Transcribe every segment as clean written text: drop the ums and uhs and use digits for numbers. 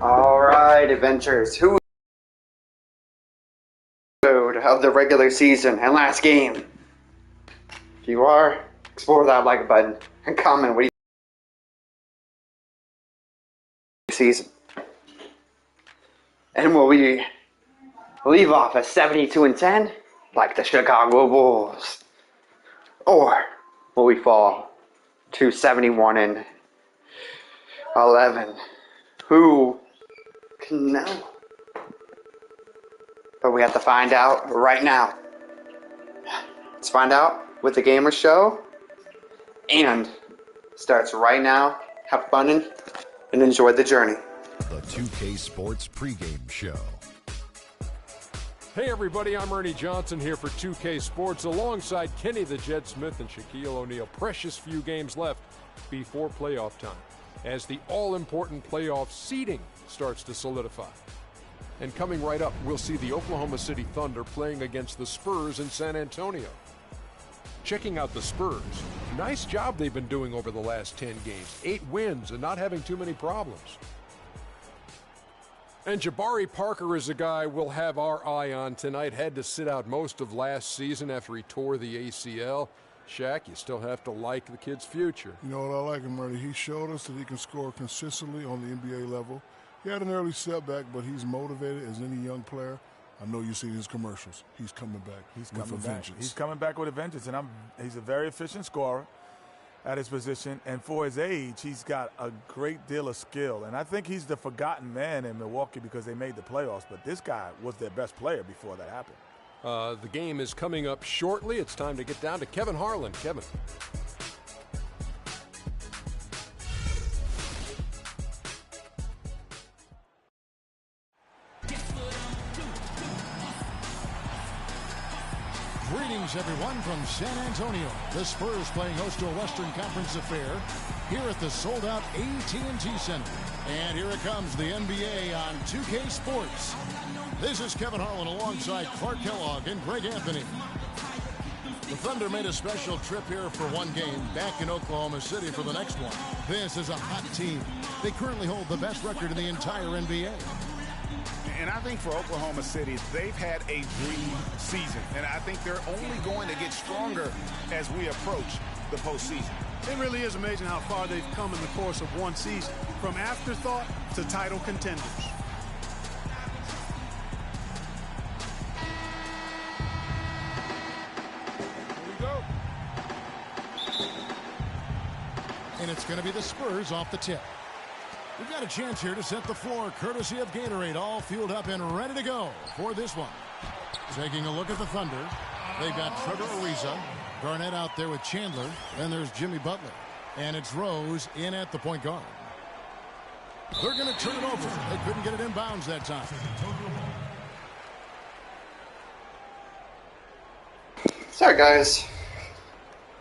Alright, adventurers, who of the regular season and last game? If you are, explore that like button and comment what you season. And will we leave off at 72-10 like the Chicago Bulls? Or will we fall to 71-11? Who can know? But we have to find out right now. Let's find out with the Gamer Show. And starts right now. Have fun and enjoy the journey. The 2K Sports pregame show. Hey everybody, I'm Ernie Johnson here for 2K Sports alongside Kenny the Jet Smith and Shaquille O'Neal. Precious few games left before playoff time as the all-important playoff seeding starts to solidify. And coming right up, we'll see the Oklahoma City Thunder playing against the Spurs in San Antonio. Checking out the Spurs, nice job they've been doing over the last 10 games. 8 wins and not having too many problems. And Jabari Parker is a guy we'll have our eye on tonight. Had to sit out most of last season after he tore the ACL. Shaq, you still have to like the kid's future. You know what I like him, Ernie? He showed us that he can score consistently on the NBA level. He had an early setback, but he's motivated as any young player. I know you see his commercials. He's coming back. He's coming back. He's coming back with a vengeance, and he's a very efficient scorer at his position. And for his age, he's got a great deal of skill. And I think he's the forgotten man in Milwaukee because they made the playoffs. But this guy was their best player before that happened. The game is coming up shortly. It's time to get down to Kevin Harlan. Kevin. Greetings, everyone, from San Antonio. The Spurs playing host to a Western Conference affair here at the sold-out AT&T Center. And here it comes, the NBA on 2K Sports. This is Kevin Harlan alongside Clark Kellogg and Greg Anthony. The Thunder made a special trip here for one game, back in Oklahoma City for the next one. This is a hot team. They currently hold the best record in the entire NBA. And I think for Oklahoma City, they've had a dream season. And I think they're only going to get stronger as we approach the postseason. It really is amazing how far they've come in the course of one season, from afterthought to title contenders. Here we go. And it's going to be the Spurs off the tip. We've got a chance here to set the floor, courtesy of Gatorade, all fueled up and ready to go for this one. Taking a look at the Thunder, they've got Trevor Ariza, Garnett out there with Chandler, then there's Jimmy Butler, and it's Rose in at the point guard. They're going to turn it over. They couldn't get it inbounds that time. Sorry guys,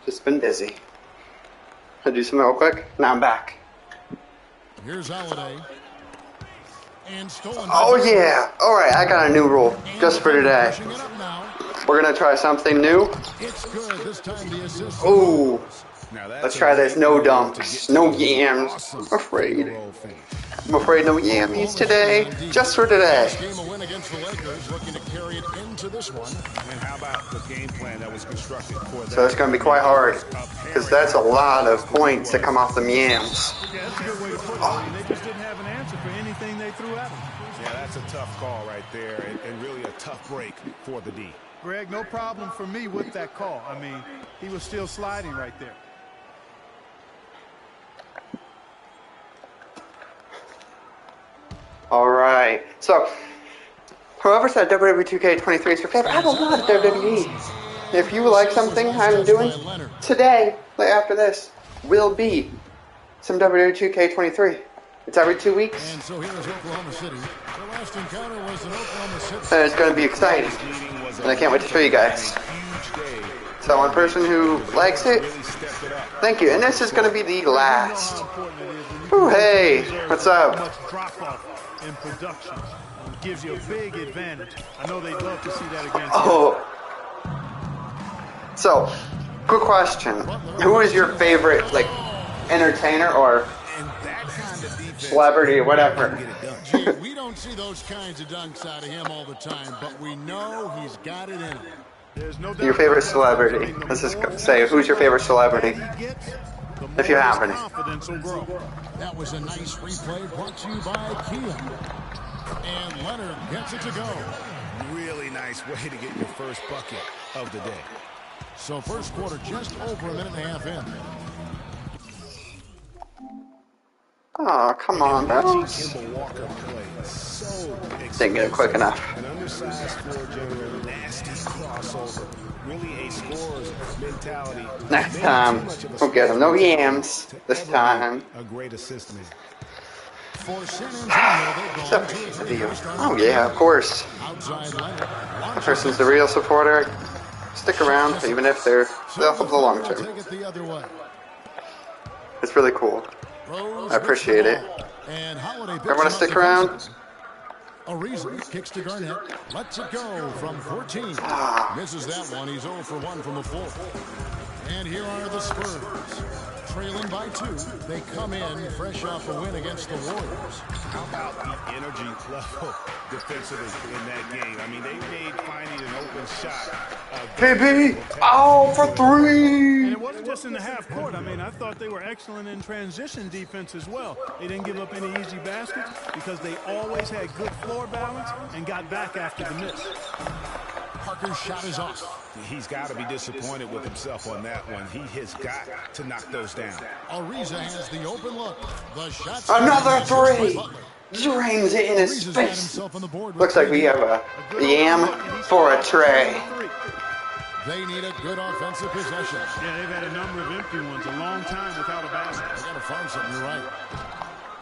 just been busy. I'll do something real quick. Now I'm back. Here's Holiday. And stolen. Oh yeah! Alright, I got a new rule just for today. We're gonna try something new. It's good. This time the assist. Ooh. Let's try this. No dunks. No yams. I'm afraid no yammies today. Just for today. Game a win against the Lakers, looking to carry it into this one. And how about the game plan that was constructed for that? So it's gonna be quite hard. Because that's a lot of points that come off the yams. Yeah, that's a good way to put it. They just didn't have an answer for anything they threw at them. Yeah, that's a tough call right there, and really a tough break for the D. Greg, no problem for me with that call. I mean, he was still sliding right there. Alright, so whoever said WWE 2K23 is your favorite, I don't know WWE. If you like something I'm doing today, like after this, will be some WWE 2K23. It's every 2 weeks. And so here's Oklahoma City. The last encounter was in Oklahoma City. And it's going to be exciting. And I can't wait to show you guys. So one person who likes it, thank you. And this is going to be the last. Ooh, hey, what's up? In production, it gives you a big advantage. I know they'd love to see that against Oh. So, quick question. Who is your favorite, like, entertainer or And that kind of defense, celebrity, whatever. get it done. Gee, we don't see those kinds of dunks out of him all the time, but we know he's got it in him. There's no doubt Your favorite about that, folks. celebrity. I mean, the Let's just more say, who's your favorite celebrity? he gets, the If you more have his any. confidence will grow. That was a nice replay brought to you by Kia. And Leonard gets it to go. Really nice way to get your first bucket of the day. So first quarter just over a minute and a half in. Oh, come on, Bells. Kemba Walker play so Didn't get it quick enough. An undersized floor general, nasty crossover. Really a scorer's mentality. Next time, we'll get him. No yams this time. A great assist man. For San Antonio, they've gone to a three-point start. Oh, yeah, of course. Outside Leonard. That person's the real supporter. Stick around, even if they're there for the long term. Take it the other way. It's really cool. Rose I appreciate it. and Holiday picks Everyone him stick up around. defensively. Ariza kicks to Garnett, lets it go from 14. Misses that one. He's 0 for 1 from the floor. And here are the Spurs. Trailing by 2. They come in fresh off a win against the Warriors. How about the energy level defensively in that game? I mean, they made finding an open shot. PB, oh, for 3. And it wasn't just in the half court. I mean, I thought they were excellent in transition defense as well. They didn't give up any easy baskets because they always had good floor balance and got back after the miss. Parker's shot is off. He's got to be disappointed with himself on that one. He has got to knock those down. Ariza has the open look. The shot's Another by 3. Butler. Drains it in his Ariza's got face. himself on the board with Looks like we have a yam for a tray. They need a good offensive possession. Yeah, they've had a number of empty ones, a long time without a basket. They got to find something. You're right.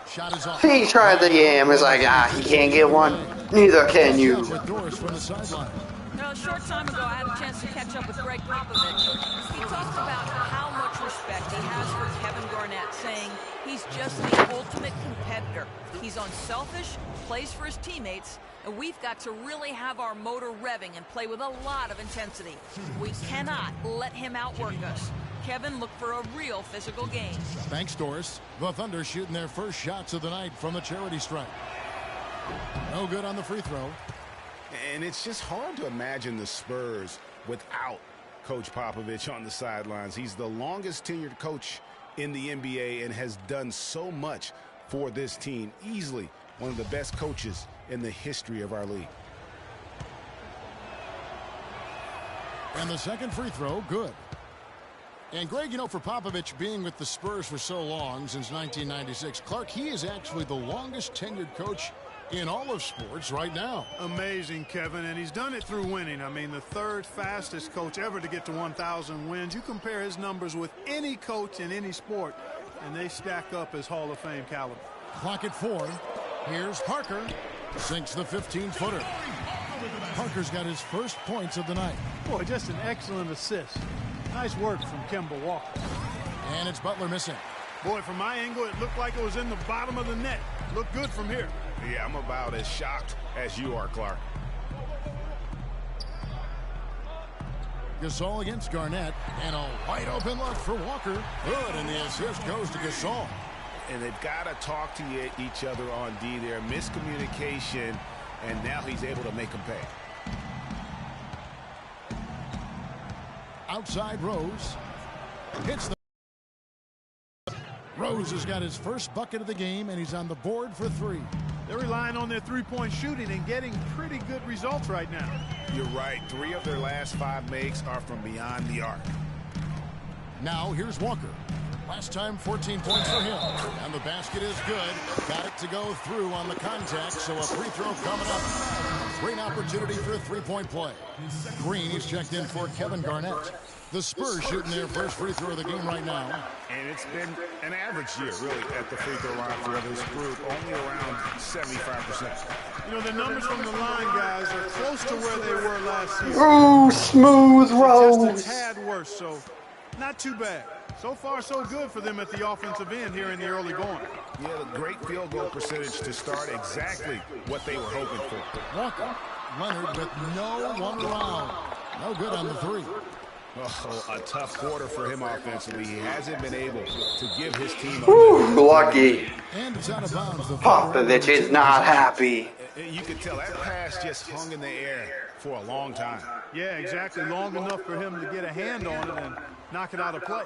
Shot is off. He tried the yam. He's like, he can't get one. Neither can you. With Doris from the sideline. A short time ago, I had a chance to catch up with Greg Popovich. He talked about how much respect he has for Kevin Garnett, saying he's just the ultimate competitor. He's unselfish, plays for his teammates, and we've got to really have our motor revving and play with a lot of intensity. We cannot let him outwork us. Kevin, look for a real physical game. Thanks, Doris. The Thunder shooting their first shots of the night from the charity stripe. No good on the free throw. And it's just hard to imagine the Spurs without Coach Popovich on the sidelines. He's the longest tenured coach in the NBA and has done so much for this team. Easily one of the best coaches in the history of our league. And the second free throw, good. And Greg, you know, for Popovich being with the Spurs for so long, since 1996, Clark, he is actually the longest tenured coach in all of sports right now. Amazing, Kevin, and he's done it through winning. I mean, the third fastest coach ever to get to 1,000 wins. You compare his numbers with any coach in any sport, and they stack up as Hall of Fame caliber. Clock at 4. Here's Parker. Sinks the 15-footer. Parker's got his first points of the night. Boy, just an excellent assist. Nice work from Kemba Walker. And it's Butler missing. Boy, from my angle, it looked like it was in the bottom of the net. Looked good from here. Yeah, I'm about as shocked as you are, Clark. Gasol against Garnett, and a wide open look for Walker. Good, and the assist goes to Gasol. And they've got to talk to each other on D there. Miscommunication, and now he's able to make them pay. Outside Rose. Hits the... Rose has got his first bucket of the game, and he's on the board for 3. They're relying on their three-point shooting and getting pretty good results right now. You're right. 3 of their last 5 makes are from beyond the arc. Now here's Walker. Last time 14 points for him. And the basket is good. Got it to go through on the contact, so a free throw coming up. Great opportunity for a three-point play. Green is checked in for Kevin Garnett. The Spurs shooting their first free throw of the game right now. And it's been an average year, really, at the free throw line for this group, only around 75%. You know, the numbers from the line, guys, are close to where they were last season. Ooh, smooth Rose. Just a tad worse, so not too bad. So far, so good for them at the offensive end here in the early going. Yeah, the great field goal percentage to start exactly what they were hoping for. Walker. Leonard with no one around. No good on the 3. Oh, a tough quarter for him offensively. He hasn't been able to give his team a Whew, lucky. And it's out of bounds. The Popovich is not happy. You could tell that pass just hung in the air for a long time. Yeah, exactly. Long enough for him to get a hand on it and knock it out of play.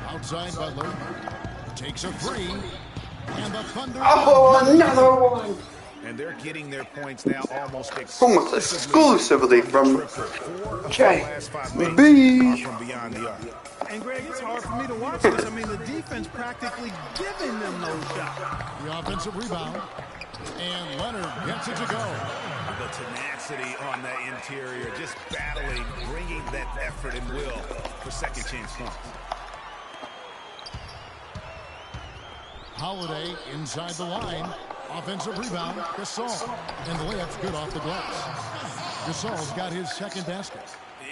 Outside Butler takes a three. And the Thunder. Oh, another one. And they're getting their points now almost exclusively from JB. From beyond the arc. And Greg, it's hard for me to watch this. I mean, the defense practically giving them those shots. The offensive rebound. And Leonard gets it to go. The tenacity on that interior, just battling, bringing that effort and will for second chance points. Holiday inside the line. Offensive rebound, Gasol. And the layup's good off the glass. Gasol's got his second basket.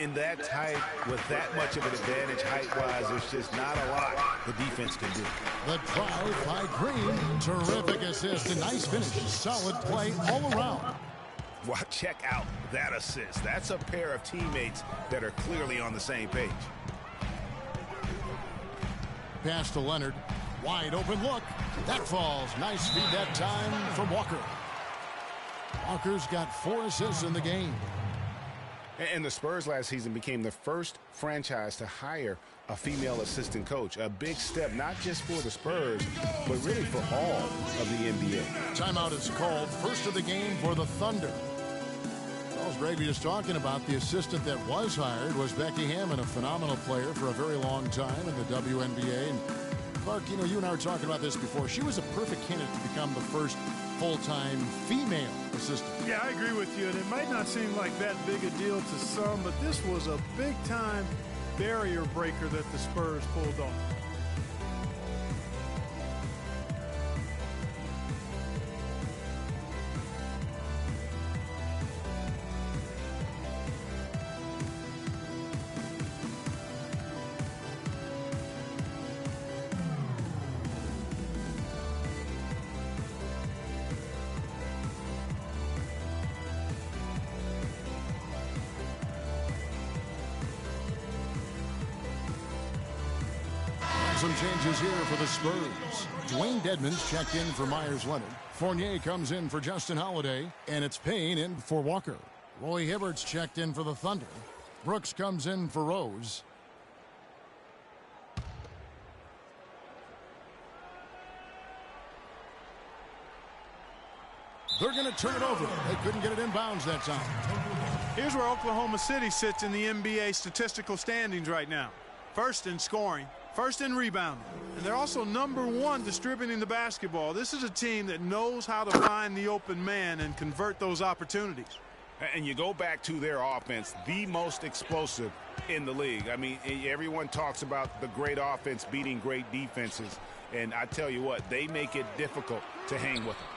In that tight, with that much of an advantage height-wise, there's just not a lot the defense can do. The drive by Green. Terrific assist. A nice finish. Solid play all around. Well, check out that assist. That's a pair of teammates that are clearly on the same page. Pass to Leonard. Wide open look. That falls. Nice feed that time from Walker. Walker's got 4 assists in the game. And the Spurs last season became the first franchise to hire a female assistant coach. A big step, not just for the Spurs, but really for all of the NBA. Timeout is called. First of the game for the Thunder. Well, as Greg was talking about, the assistant that was hired was Becky Hammond, a phenomenal player for a very long time in the WNBA. And Clark, you know, you and I were talking about this before. She was a perfect candidate to become the first full-time female assistant. Yeah, I agree with you, and it might not seem like that big a deal to some, but this was a big-time barrier breaker that the Spurs pulled off. Some changes here for the Spurs. Dwayne Dedmon's checked in for Myers Leonard. Fournier comes in for Justin Holiday. And it's Payne in for Walker. Roy Hibbert's checked in for the Thunder. Brooks comes in for Rose. They're going to turn it over. They couldn't get it inbounds that time. Here's where Oklahoma City sits in the NBA statistical standings right now. First in scoring. First in rebounding. And they're also #1 distributing the basketball. This is a team that knows how to find the open man and convert those opportunities. And you go back to their offense, the most explosive in the league. I mean, everyone talks about the great offense beating great defenses. And I tell you what, they make it difficult to hang with them.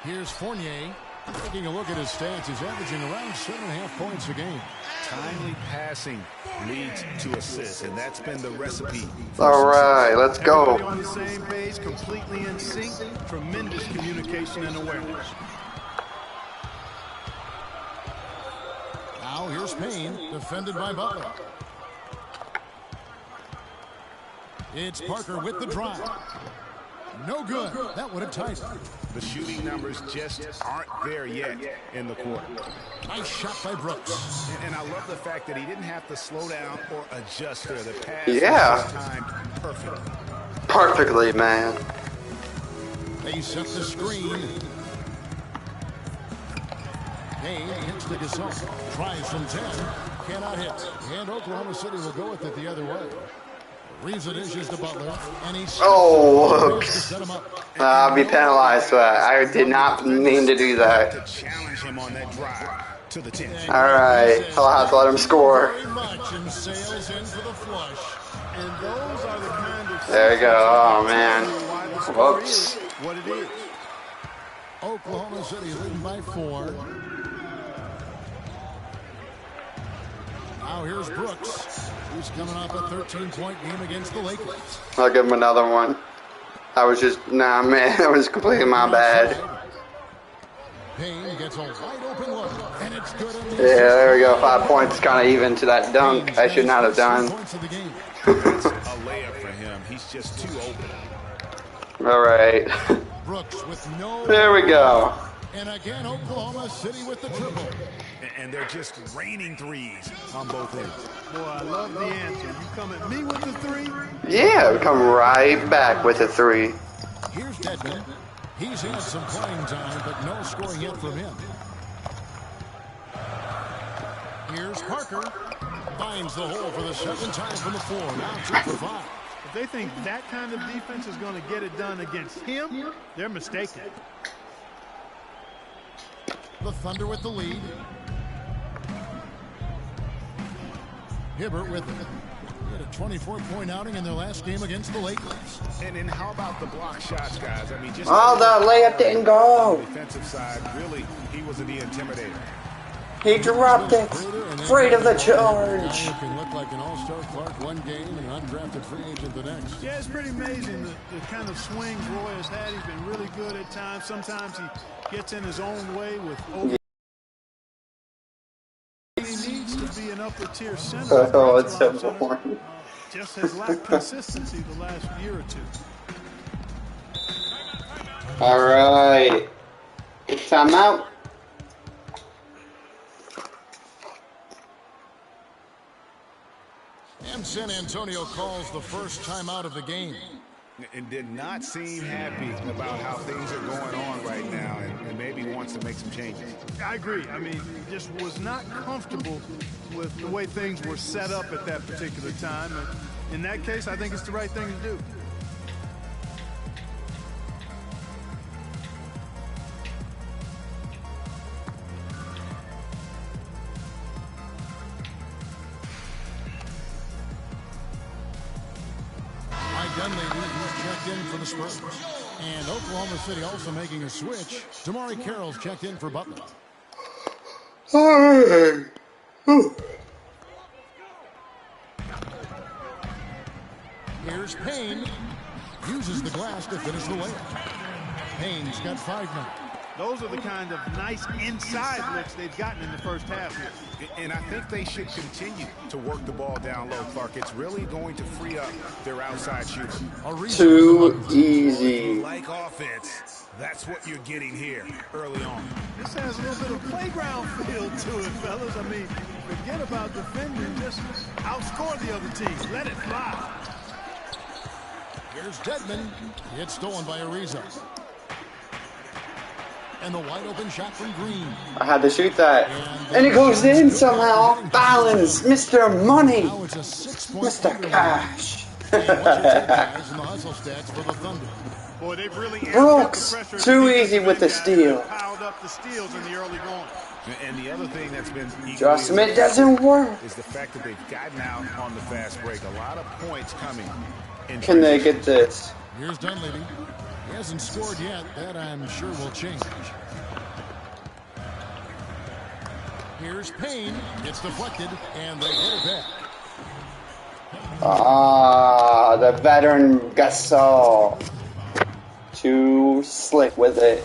Here's Fournier. Taking a look at his stats, he's averaging around 7.5 points a game. Timely passing leads to assists, and that's been the recipe. All right, let's go. Everybody on the same page, completely in sync. Tremendous communication and awareness. Now here's Payne, defended by Butler. It's Parker with the drive. No good. That would have tied it. The shooting numbers just aren't there yet in the quarter. Nice shot by Brooks. And I love the fact that he didn't have to slow down or adjust there. The pass was timed perfectly. Perfectly, man. They set the screen. Payne hits the Gasol. Tries from 10. Cannot hit. And Oklahoma City will go with it the other way. Reeves it issues to Butler, and he's I'll be penalized for that. I did not mean to do that. To challenge him on that drive to the 10. All right, I'll have to let him score. There you go. Oh man. Whoops. What it is. Oklahoma City leading by 4. Now here's Brooks. He's coming off a 13-point game against the Lakers. I'll give him another one. I was just, man, that was completely my bad. Payne gets a wide open look, and it's good. Yeah, there we go. 5 points, kind of even to that dunk. I should not have done. That's a layup for him. He's just too open. All right. Brooks with no. There we go. And again, Oklahoma City with the triple. And they're just raining threes on both ends. Boy, I love the answer. You come at me with the three? Yeah, we come right back with a 3. Here's Dedmon. He's had some playing time, but no scoring yet from him. Here's Parker. Finds the hole for the second time from the floor. Now 2 for 5. If they think that kind of defense is going to get it done against him, they're mistaken. The Thunder with the lead. Hibbert with a 24-point outing in their last game against the Lakers. And how about the block shots, guys? I mean, just the layup didn't go. On the defensive side, really, he was the intimidator. He dropped it. Afraid of the charge. He can look like an all-star Clark one game and an undrafted free agent the next. Yeah, it's pretty amazing the kind of swings Roy has had. He's been really good at times. Sometimes he gets in his own way with over. He needs to be an upper-tier center. Oh, it's so boring. Just has lacked consistency the last year or two. All right. Timeout. And San Antonio calls the first timeout of the game. And did not seem happy about how things are going on right now, and maybe wants to make some changes. I agree. I mean, just was not comfortable with the way things were set up at that particular time. And in that case, I think it's the right thing to do. Who's checked in for the Spurs. And Oklahoma City also making a switch. Damari Carroll's checked in for Butler. Here's Payne. Uses the glass to finish the layup. Payne's got 5 now. Those are the kind of nice inside looks they've gotten in the first half here. And I think they should continue to work the ball down low, Clark. It's really going to free up their outside shooter. Too easy. Like offense, that's what you're getting here early on. This has a little bit of playground feel to it, fellas. I mean, forget about defending. Just outscore the other team. Let it fly. Here's Dedmon. It's stolen by Ariza. And the wide open shot from Green. I had to shoot that. And it goes in somehow. Balance, Mr. Money. Mr. Cash. Boy, they've really Brooks, too easy with the steal. Piled up the steals in the early going. And the other thing that's been adjustment doesn't work. Is the fact that they've gotten out on the fast break. A lot of points coming. Can they get this? Here's Dunleavy. He hasn't scored yet. That I'm sure will change. Here's Payne. It's deflected, and they get it back. Ah, the veteran Gasol. Too slick with it.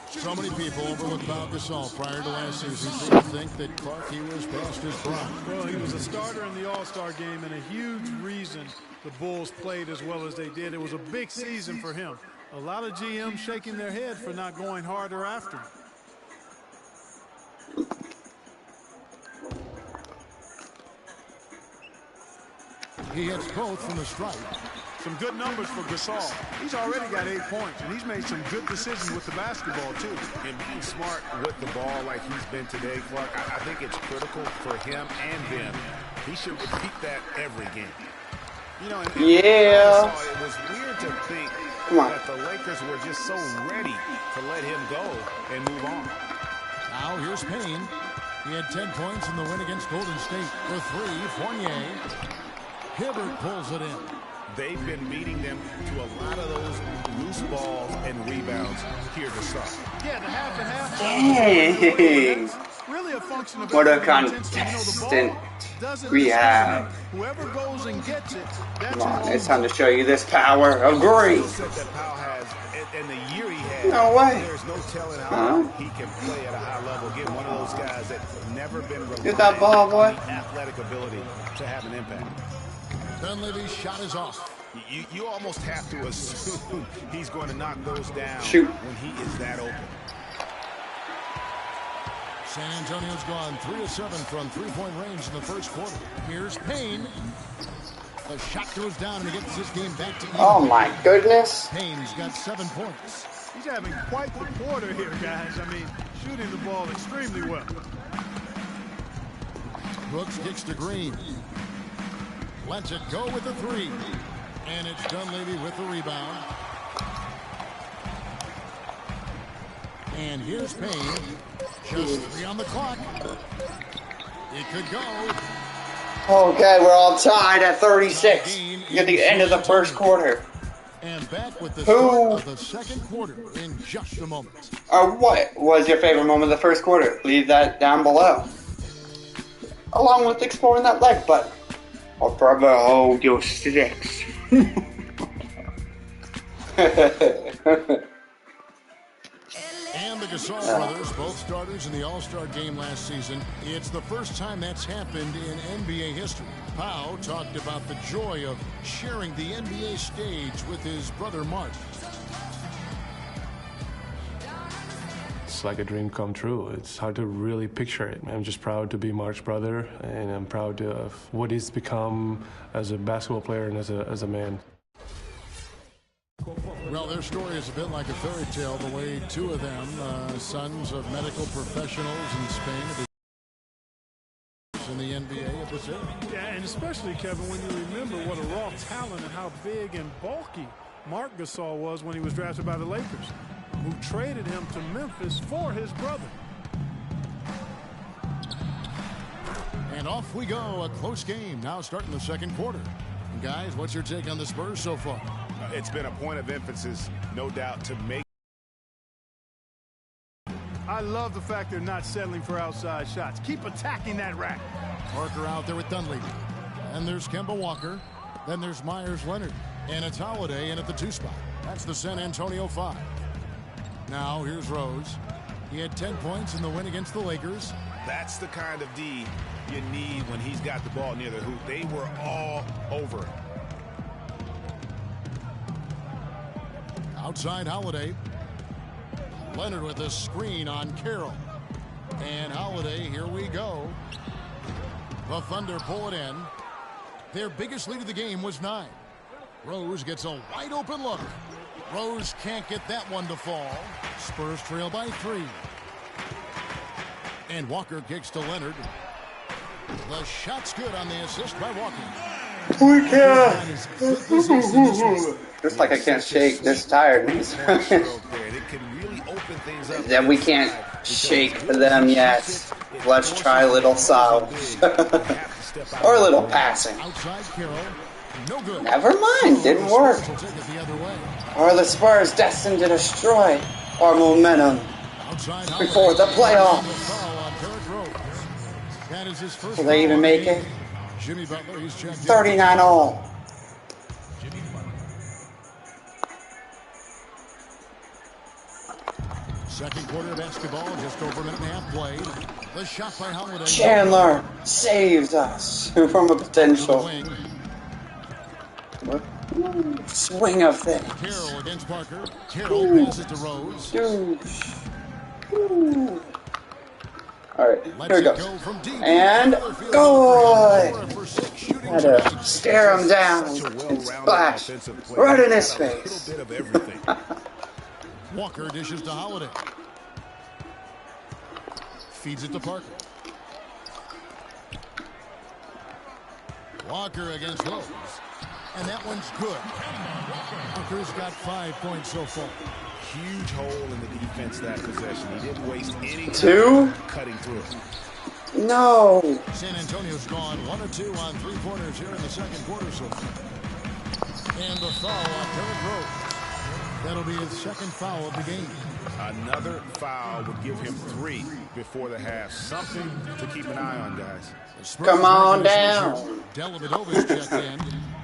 So many people overlooked Bob Gasol prior to last season. People think that Clark, he was past his prime. Well, he was a starter in the All-Star game, and a huge reason the Bulls played as well as they did. It was a big season for him. A lot of GMs shaking their head for not going harder after him. He hits both from the stripe. Some good numbers for Gasol. He's already got 8 points, and he's made some good decisions with the basketball, too. And being smart with the ball like he's been today, Clark, I think it's critical for him and them. He should repeat that every game. You know, yeah. It was weird to think that the Lakers were just so ready to let him go and move on. Now here's Payne. He had 10 points in the win against Golden State. For 3, Fournier. Hibbert pulls it in. They've been beating them to a lot of those loose balls and rebounds here to start. Yeah, the half and half. Dang. Really a function of what a contestant. doesn't We discriminate. have. Whoever goes and gets it, that's Come on, who it's owns time it. to show you this power of green. Set that Powell has, and the year he had. No way. There's no telling how he can play at a high level. Again, one of those guys that's never been Get that ball, boy. on the athletic ability to have an impact. Dunleavy's shot is off. You almost have to assume he's going to knock those down when he is that open. San Antonio's gone 3 of 7 from three-point range in the first quarter. Here's Payne. The shot goes down and he gets this game back to even. Oh my goodness. Payne's got 7 points. He's having quite the quarter here, guys. I mean, shooting the ball extremely well. Brooks kicks to Green. Lets it go with the 3. And it's Dunleavy with the rebound. And here's Payne. Just 3 on the clock. It could go. Okay, we're all tied at 36 at the end of the first quarter. And back with the start of the second quarter in just a moment. What was your favorite moment of the first quarter? Leave that down below. Along with exploring that leg button. Or probably hold your sticks. And the Gasol brothers, both starters in the All-Star game last season. It's the first time that's happened in NBA history. Pau talked about the joy of sharing the NBA stage with his brother Mark. It's like a dream come true. It's hard to really picture it. I'm just proud to be Mark's brother, and I'm proud of what he's become as a basketball player and as a man. Well, their story is a bit like a fairy tale, the way 2 of them, sons of medical professionals in Spain, in the NBA at this age. Yeah, and especially, Kevin, when you remember what a raw talent and how big and bulky Marc Gasol was when he was drafted by the Lakers, who traded him to Memphis for his brother. And off we go, a close game now starting the second quarter. And guys, what's your take on the Spurs so far? It's been a point of emphasis, no doubt, to make. I love the fact they're not settling for outside shots. Keep attacking that rack. Parker out there with Dunleavy. And there's Kemba Walker. Then there's Myers Leonard. And it's Holiday in at the 2 spot. That's the San Antonio 5. Now here's Rose. He had 10 points in the win against the Lakers. That's the kind of D you need when he's got the ball near the hoop. They were all over it. Outside Holiday. Leonard with a screen on Carroll. And Holiday, here we go. The Thunder pull it in. Their biggest lead of the game was 9. Rose gets a wide open look. Rose can't get that one to fall. Spurs trail by 3. And Walker kicks to Leonard. The shot's good on the assist by Walker. We can't. Just like I can't shake this tiredness. That we can't shake them yet. Let's try a little salve. Or a little passing. Never mind, didn't work. Are the Spurs destined to destroy our momentum before the playoffs? Will they even make it? 39 all. Second quarter basketball, just over a minute and a half played. The shot by Holiday. Chandler saves us from a potential swing of things. Carroll against Parker. Carroll passes to Rose. Alright, here we go. And good! Had to stare him down and splash right in his face. Walker dishes to Holiday. Feeds it to Parker. Walker against Rose. And that one's good. Walker's got 5 points so far. Huge hole in the defense that possession. He didn't waste any time 2? cutting through. No. San Antonio's gone 1 of 2 on 3-pointers here in the second quarter so far. And the foul on Derrick Rose. That'll be his second foul of the game. Another foul would give him 3 before the half. Something to keep an eye on, guys. Come on down. Dellavedova's checked in.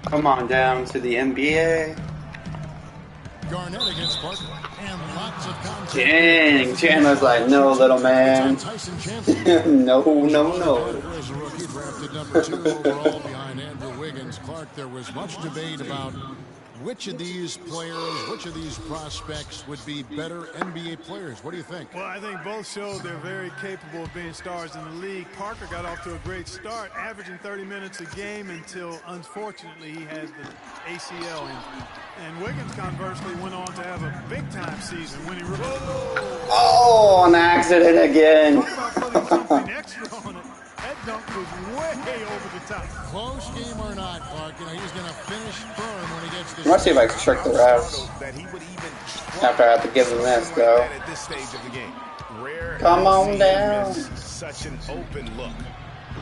Come on down to the NBA. Garnett against Parker. And lots of contact. Dang, Chandler's like, no, little man. No. Parker is a rookie drafted number 2 overall behind Andrew Wiggins. Clark, there was much debate about which of these players, which of these prospects would be better NBA players. What do you think? Well, I think both showed they're very capable of being stars in the league. Parker got off to a great start, averaging 30 minutes a game until, unfortunately, he had the ACL injury. And Wiggins, conversely, went on to have a big-time season when he... Oh, an accident again. Talk about putting something extra on it. That dunk was way over the top. Close game or not, Clark, you know, he's going to finish firm when he gets this. Let's see if I can trick the refs. After I have to give him this, though. At this stage of the game. Rare Come on down. Such an open look.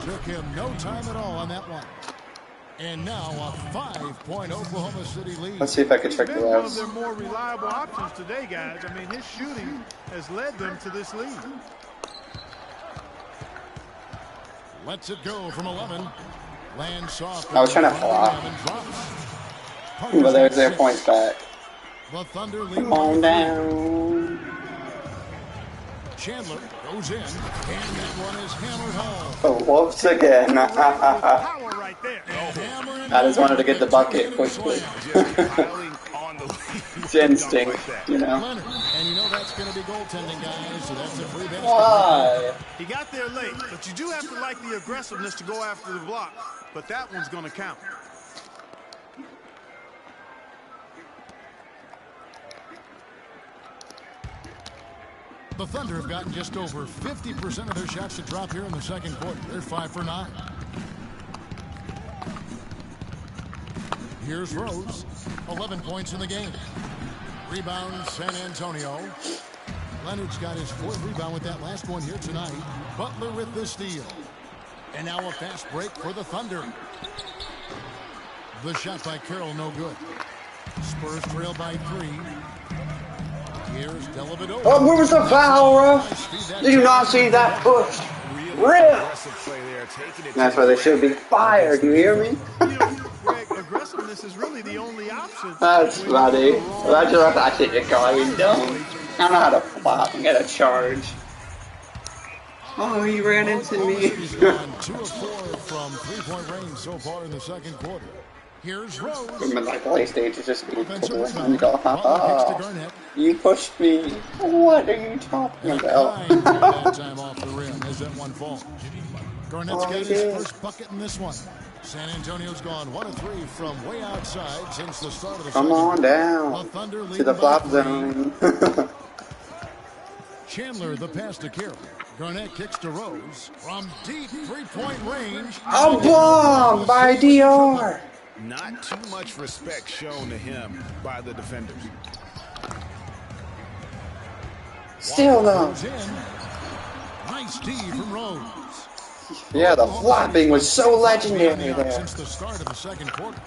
Took him no time at all on that one. And now a 5-point Oklahoma City lead. Let's see if I can trick the He's been one of refs. their more reliable options today, guys. I mean, his shooting has led them to this lead. Lets it go from 11. Lands soft. I was trying to flop. But there's their points back. The Thunder lead. Come on down. Chandler goes in, and that one is hammered home. Oh, whoops again. Power right there. I just wanted to get the bucket quickly. It's instinct, you know. Leonard, and you know that's going to be goaltending, guys, so that's a free basket. Why? He got there late, but you do have to like the aggressiveness to go after the block. But that one's going to count. The Thunder have gotten just over 50% of their shots to drop here in the second quarter. They're 5 for 9. Here's Rose, 11 points in the game. Rebound, San Antonio. Leonard's got his 4th rebound with that last one here tonight. Butler with the steal. And now a fast break for the Thunder. The shot by Carroll, no good. Spurs trail by 3. Here's Dellavedova. Oh, where was the foul, ref? Did you not see that push? Rip! That's why they should be fired, you hear me? Greg, aggressiveness is really the only option. That's funny. That's just I think you're calling dumb. I don't know how to flop and get a charge. Oh, he ran into me. He's gone 2 of 4 from 3-point range so far in the second quarter. Here's Rose. My PlayStation is just being cool and go, haha. You pushed me. What are you talking about? That time off the rim as that one falls. Garnett's got his first bucket in this one. San Antonio's gone 1 of 3 from way outside since the start of the Come on down to the flop zone. Chandler, the pass to Carroll. Garnett kicks to Rose from deep 3-point range. A bomb by DR. Not too much respect shown to him by the defenders. Still though. Nice D from Rose. Yeah, the flopping was so legendary there. Since the start of the second quarter.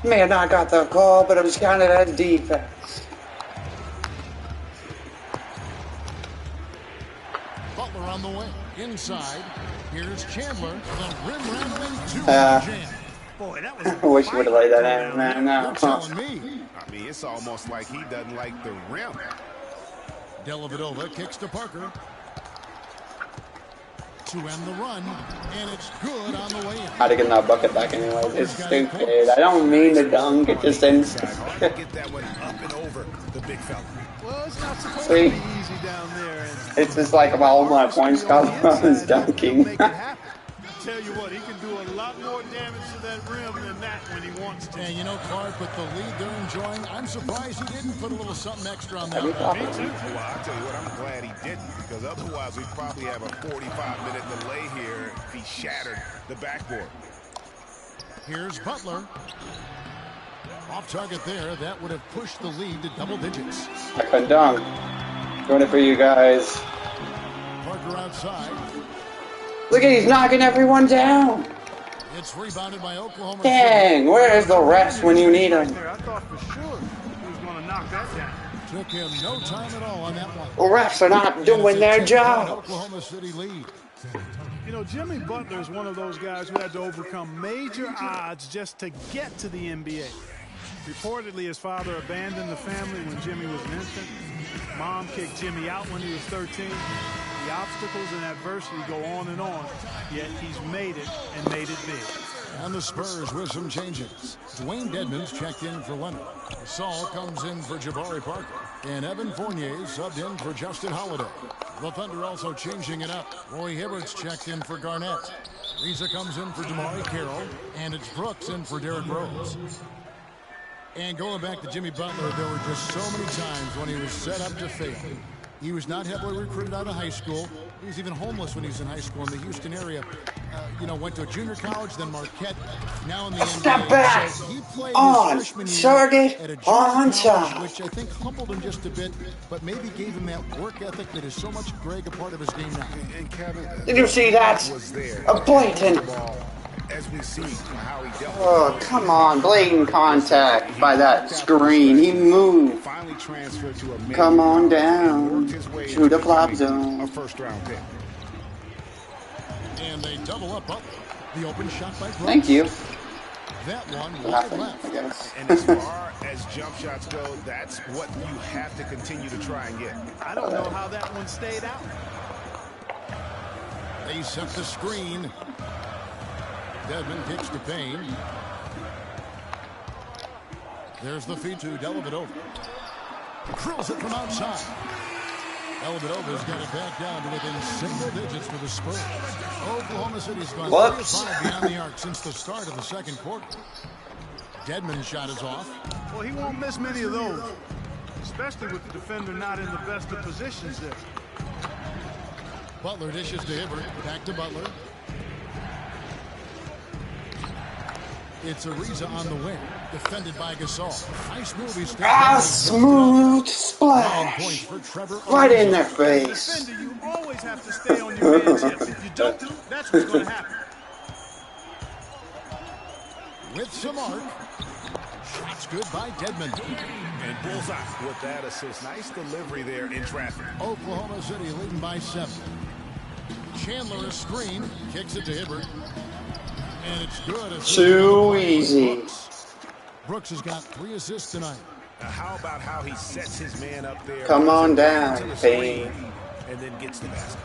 May have not got the call, but it was counted as defense. Butler on the way. Inside. Here's Chandler. The rim rattling 2-jam. Boy, that was I wish you would have laid that in, man. No. Telling me. I mean, it's almost like he doesn't like the rim. Dellavedova kicks to Parker. To end the run, and it's good on the way in. How to get that bucket back anyway? It's stupid. I don't mean to dunk. It just ends. Get that one up and over the big fella. Well, it's not supposed to be easy down there. It's just like all my points come from dunking. Tell you what, he can do a lot more damage to that rim than that when he wants to. And you know, Clark, with the lead they're enjoying, I'm surprised he didn't put a little something extra on that. Me too. Well, I'll tell you what, I'm glad he didn't, because otherwise we'd probably have a 45-minute delay here if he shattered the backboard. Here's Butler. Off target there. That would have pushed the lead to double digits. I couldn't dunk. Doing it for you guys. Parker outside. Look at he's knocking everyone down. It's rebounded by Oklahoma. Dang, where's the rest when you need them? I thought for sure he was going to knock that down. Took him no time at all on that one. Refs are not doing their job. Oklahoma City lead. You know, Jimmy Butler is one of those guys who had to overcome major odds just to get to the NBA. Reportedly, his father abandoned the family when Jimmy was an infant. Mom kicked Jimmy out when he was 13. The obstacles and adversity go on, yet he's made it and made it big. And the Spurs with some changes. Dwayne Dedmon's checked in for Leonard. Saul comes in for Jabari Parker. And Evan Fournier subbed in for Justin Holiday. The Thunder also changing it up. Roy Hibbert's checked in for Garnett. Reza comes in for Damari Carroll. And it's Brooks in for Derrick Rose. And going back to Jimmy Butler, there were just so many times when he was set up to fail. He was not heavily recruited out of high school. He was even homeless when he was in high school in the Houston area. Went to a junior college, then Marquette, now in the NBA. Step back! So he played On his freshman year target, at a junior on college, top. which I think humbled him just a bit, but maybe gave him that work ethic that is so much, Greg, a part of his game now. And Kevin, Did you see that? A blatant. As we see how he dealt with Oh, come on. Blatant contact by that screen. He moved. finally transferred to a Come on down worked his way to the into flop becoming zone. a first-round pick. And they double up Butler. The open shot by Brooks. Thank you. That one wide Nothing, left. I guess. And as far as jump shots go, that's what you have to continue to try and get. I don't know how that one stayed out. They set the screen. Dedmon kicks to Payne. There's the feed to Dellavedova. Drills it from outside. Dellavedova's got it back down to within single digits for the Spurs. Oklahoma City's gone 3 of 5 beyond the arc since the start of the second quarter. Dedmon's shot is off. Well, he won't miss many of those, especially with the defender not in the best of positions there. Butler dishes to Hibbert. Back to Butler. It's Ariza on the wing. Defended by Gasol. Nice move. He's smooth splash. Right in their face. Defender, you always have to stay on your man's hips. If you don't, that's what's going to happen. With some arc. Shots good by Dedmon. And bullseye with that assist. Nice delivery there in traffic. Oklahoma City leading by 7. Chandler a screen. Kicks it to Hibbert. And it's good. Too easy. Brooks has got 3 assists tonight. Now how about how he sets his man up there? Come on down, Payne. And then gets the basket.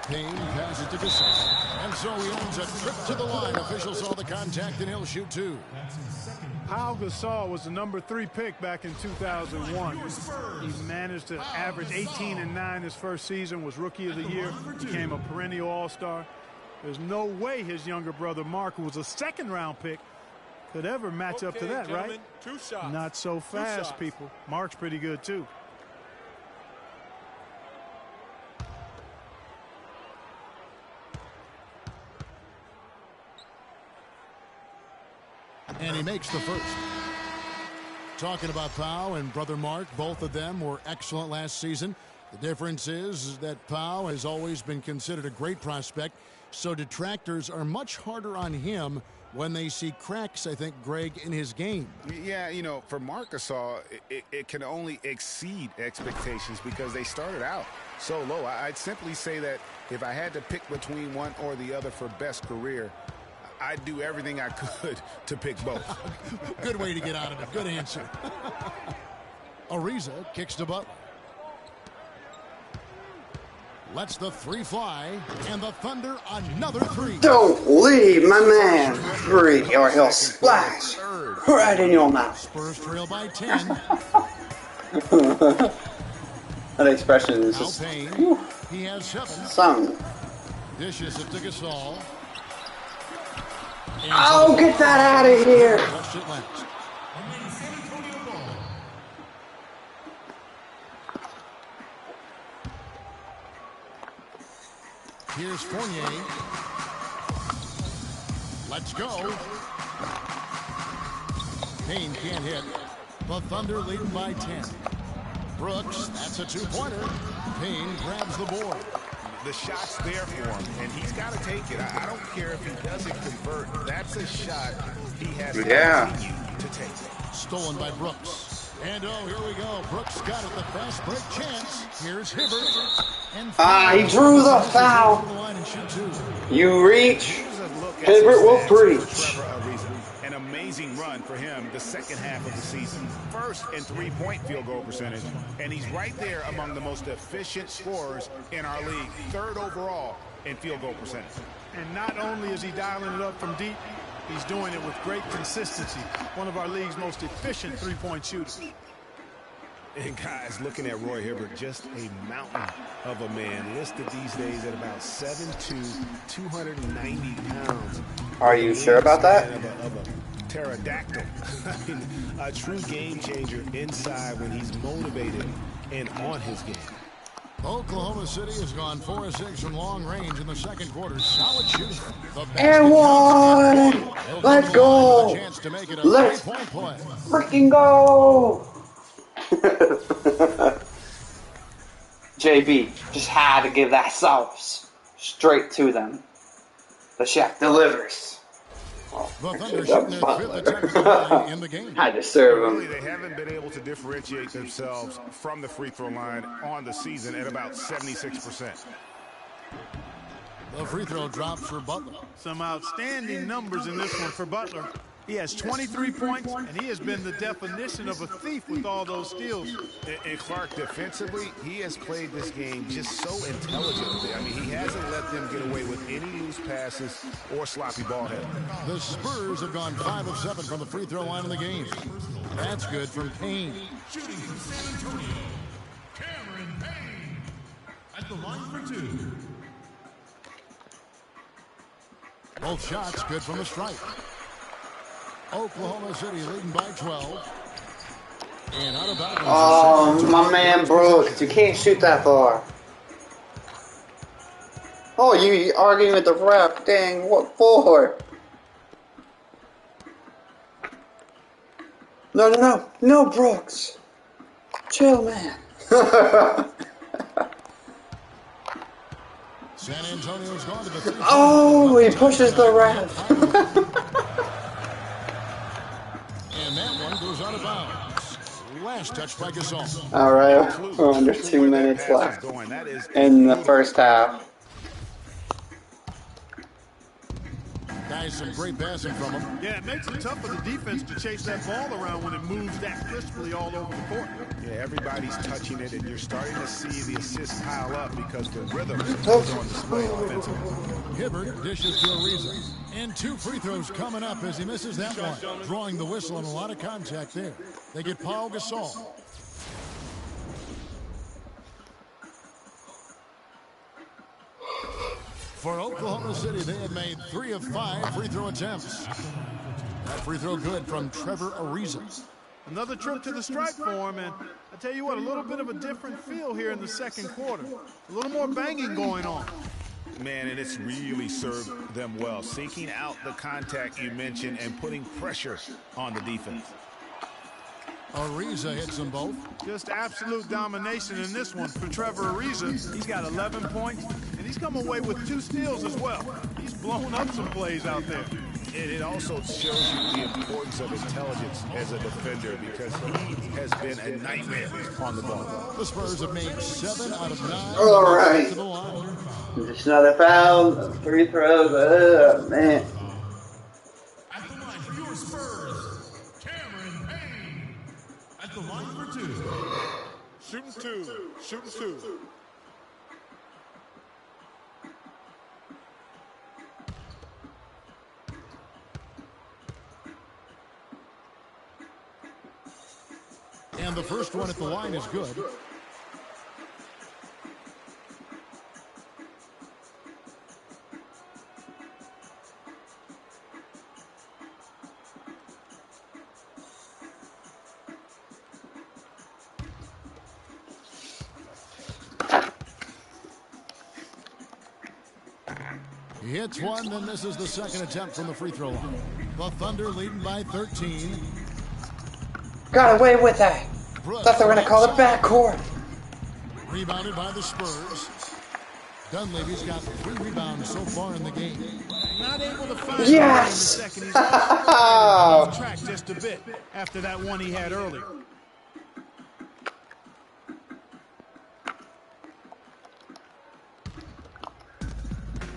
Payne passes to Gasol. And so he earns a trip to the line. Officials saw the contact and he'll shoot 2. Pau Gasol was the number 3 pick back in 2001. He managed to average 18 and 9 his first season, was Rookie of the Year, became a perennial All-Star. There's no way his younger brother Mark, who was a second-round pick, could ever match up to that, right? 2 shots. Not so fast, people. Mark's pretty good, too. And he makes the first. Talking about Pau and brother Mark, both of them were excellent last season. The difference is that Pau has always been considered a great prospect, so detractors are much harder on him when they see cracks, I think, Greg, in his game. Yeah, you know, for Marc Gasol, it can only exceed expectations because they started out so low. I'd simply say that if I had to pick between one or the other for best career, I'd do everything I could to pick both. Good way to get out of it. Good answer. Ariza kicks to Butler. Lets the 3 fly, and the Thunder another 3. Don't leave my man free, or he'll splash right in your mouth. Spurs trail by 10. That expression is Now just Payne. He has 7. some. Dishes it to Gasol. Oh, get that out of here! Touched it last. Here's Fournier. Let's go. Payne can't hit. The Thunder leading by 10. Brooks, that's a 2-pointer. Payne grabs the board. The shot's there for him, and he's got to take it. I don't care if he doesn't convert. That's a shot he has to continue to take. Stolen by Brooks. And here we go. Brooks got it, the fast break chance. Here's Hibbert. And he drew the foul. You reach. Hibbert will preach. An amazing run for him the second half of the season. First in three-point field goal percentage, and he's right there among the most efficient scorers in our league. Third overall in field goal percentage. And not only is he dialing it up from deep, he's doing it with great consistency. One of our league's most efficient three-point shooters. And guys, looking at Roy Hibbert, just a mountain of a man, listed these days at about 7'2", 290 pounds. Are you sure about that? Of a pterodactyl. A true game changer inside when he's motivated and on his game. Oklahoma City has gone 4 of 6 from long range in the second quarter. Solid shooting. And one! Let's go! Let's freaking go! JB just had to give that sauce straight to them. The chef delivers. Oh, actually, that's Butler. In the game. Had to serve him. Really, they haven't been able to differentiate themselves from the free throw line on the season at about 76%. The free throw drops for Butler. Some outstanding numbers in this one for Butler. He has 23 points, and he has been the definition of a thief with all those steals. And Clark, defensively, he has played this game just so intelligently. I mean, he hasn't let them get away with any loose passes or sloppy ball handling. The Spurs have gone 5 of 7 from the free throw line in the game. That's good from Payne. Shooting from San Antonio, Cameron Payne at the line for 2. Both shots good from the stripe. Oklahoma City leading by 12. And out of bounds. Oh, my man Brooks, you can't shoot that far. Oh, you arguing with the ref? Dang, what for? No, Brooks. Chill, man. San Antonio's gone to the oh, he pushes the ref. And that one goes out of bounds. Last touch by Gasol. All right, we're under 2 minutes left in the first half. Guys, some great passing from him. Yeah, it makes it tough for the defense to chase that ball around when it moves that crisply all over the court. Yeah, everybody's touching it, and you're starting to see the assists pile up because the rhythm is on display offensively. Hibbert dishes to Ariza. And 2 free throws coming up as he misses that one. Drawing the whistle and a lot of contact there. They get Paul Gasol. For Oklahoma City, they have made 3 of 5 free throw attempts. That free throw good from Trevor Ariza. Another trip to the stripe for him, and I tell you what, a little bit of a different feel here in the second quarter. A little more banging going on. Man, and it's really served them well. Seeking out the contact you mentioned and putting pressure on the defense. Ariza hits them both. Just absolute domination in this one for Trevor Ariza. He's got 11 points, and he's come away with 2 steals as well. He's blown up some plays out there. And it also shows you the importance of intelligence as a defender because he has been a nightmare on the ball. The Spurs have made 7 out of 9. All right. Just another foul. Free throws. Man. At the line for your Spurs, Cameron Payne. At the line for 2. Shooting 2. Shooting 2. And the first one at the line is good. He hits one, then misses the second attempt from the free throw line. The Thunder leading by 13. Got away with that. Thought they were going to call it backcourt. Rebounded by the Spurs. Dunleavy's got 3 rebounds so far in the game. Not able to find yes! him in the second. He's off track just a bit after that one he had earlier.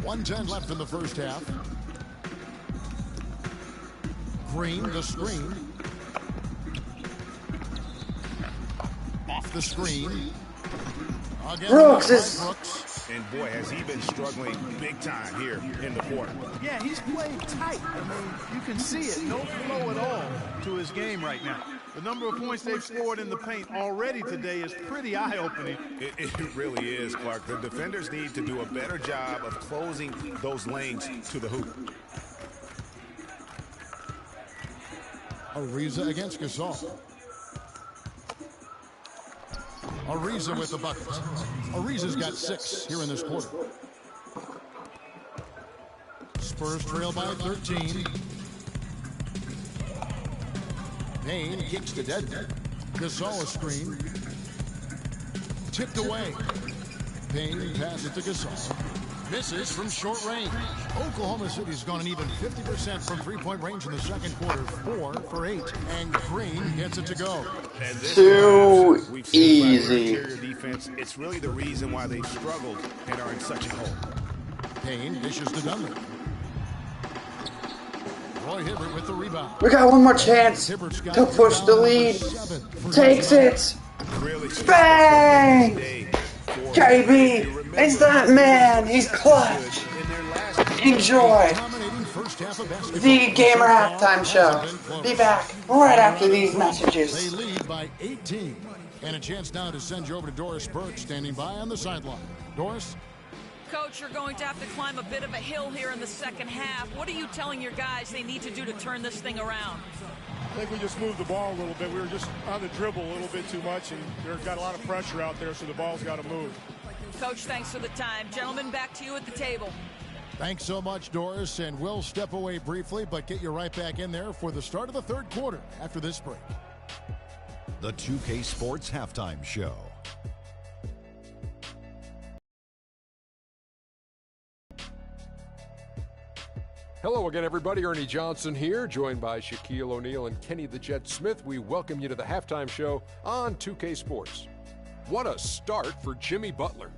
1:10 left in the first half. Green, the screen. Off the screen. Again, Brooks is... Brooks. And boy, has he been struggling big time here in the quarter. Yeah, he's played tight. I mean, you can see it. No flow at all to his game right now. The number of points they've scored in the paint already today is pretty eye-opening. It really is, Clark. The defenders need to do a better job of closing those lanes to the hoop. Ariza against Gasol. Ariza with the bucket. Ariza's got 6 here in this quarter. Spurs trail by 13. Payne kicks to Dedmon. Gasol a screen. Tipped away. Payne passes to Gasol. Misses from short range. Oklahoma City's gone an even 50% from three-point range in the second quarter. 4 for 8. And Green gets it to go. Too easy. Defense. It's really the reason why they've struggled and are in such a hole. Payne dishes to Dunlap. Roy Hibbert with the rebound. We got one more chance to push the lead. Takes it. Bang! KB is that man. He's clutch. Enjoy the Gamer Halftime Show. Be back right after these messages. They lead by 18. And a chance now to send you over to Doris Burke, standing by on the sideline. Doris? Coach, you're going to have to climb a bit of a hill here in the second half. What are you telling your guys they need to do to turn this thing around? I think we just moved the ball a little bit. We were just on the dribble a little bit too much, and they've got a lot of pressure out there, so the ball's got to move. Coach, thanks for the time. Gentlemen, back to you at the table. Thanks so much, Doris, and we'll step away briefly, but get you right back in there for the start of the third quarter after this break. The 2K Sports Halftime Show. Hello again, everybody. Ernie Johnson here, joined by Shaquille O'Neal and Kenny the Jet Smith. We welcome you to the halftime show on 2K Sports. What a start for Jimmy Butler.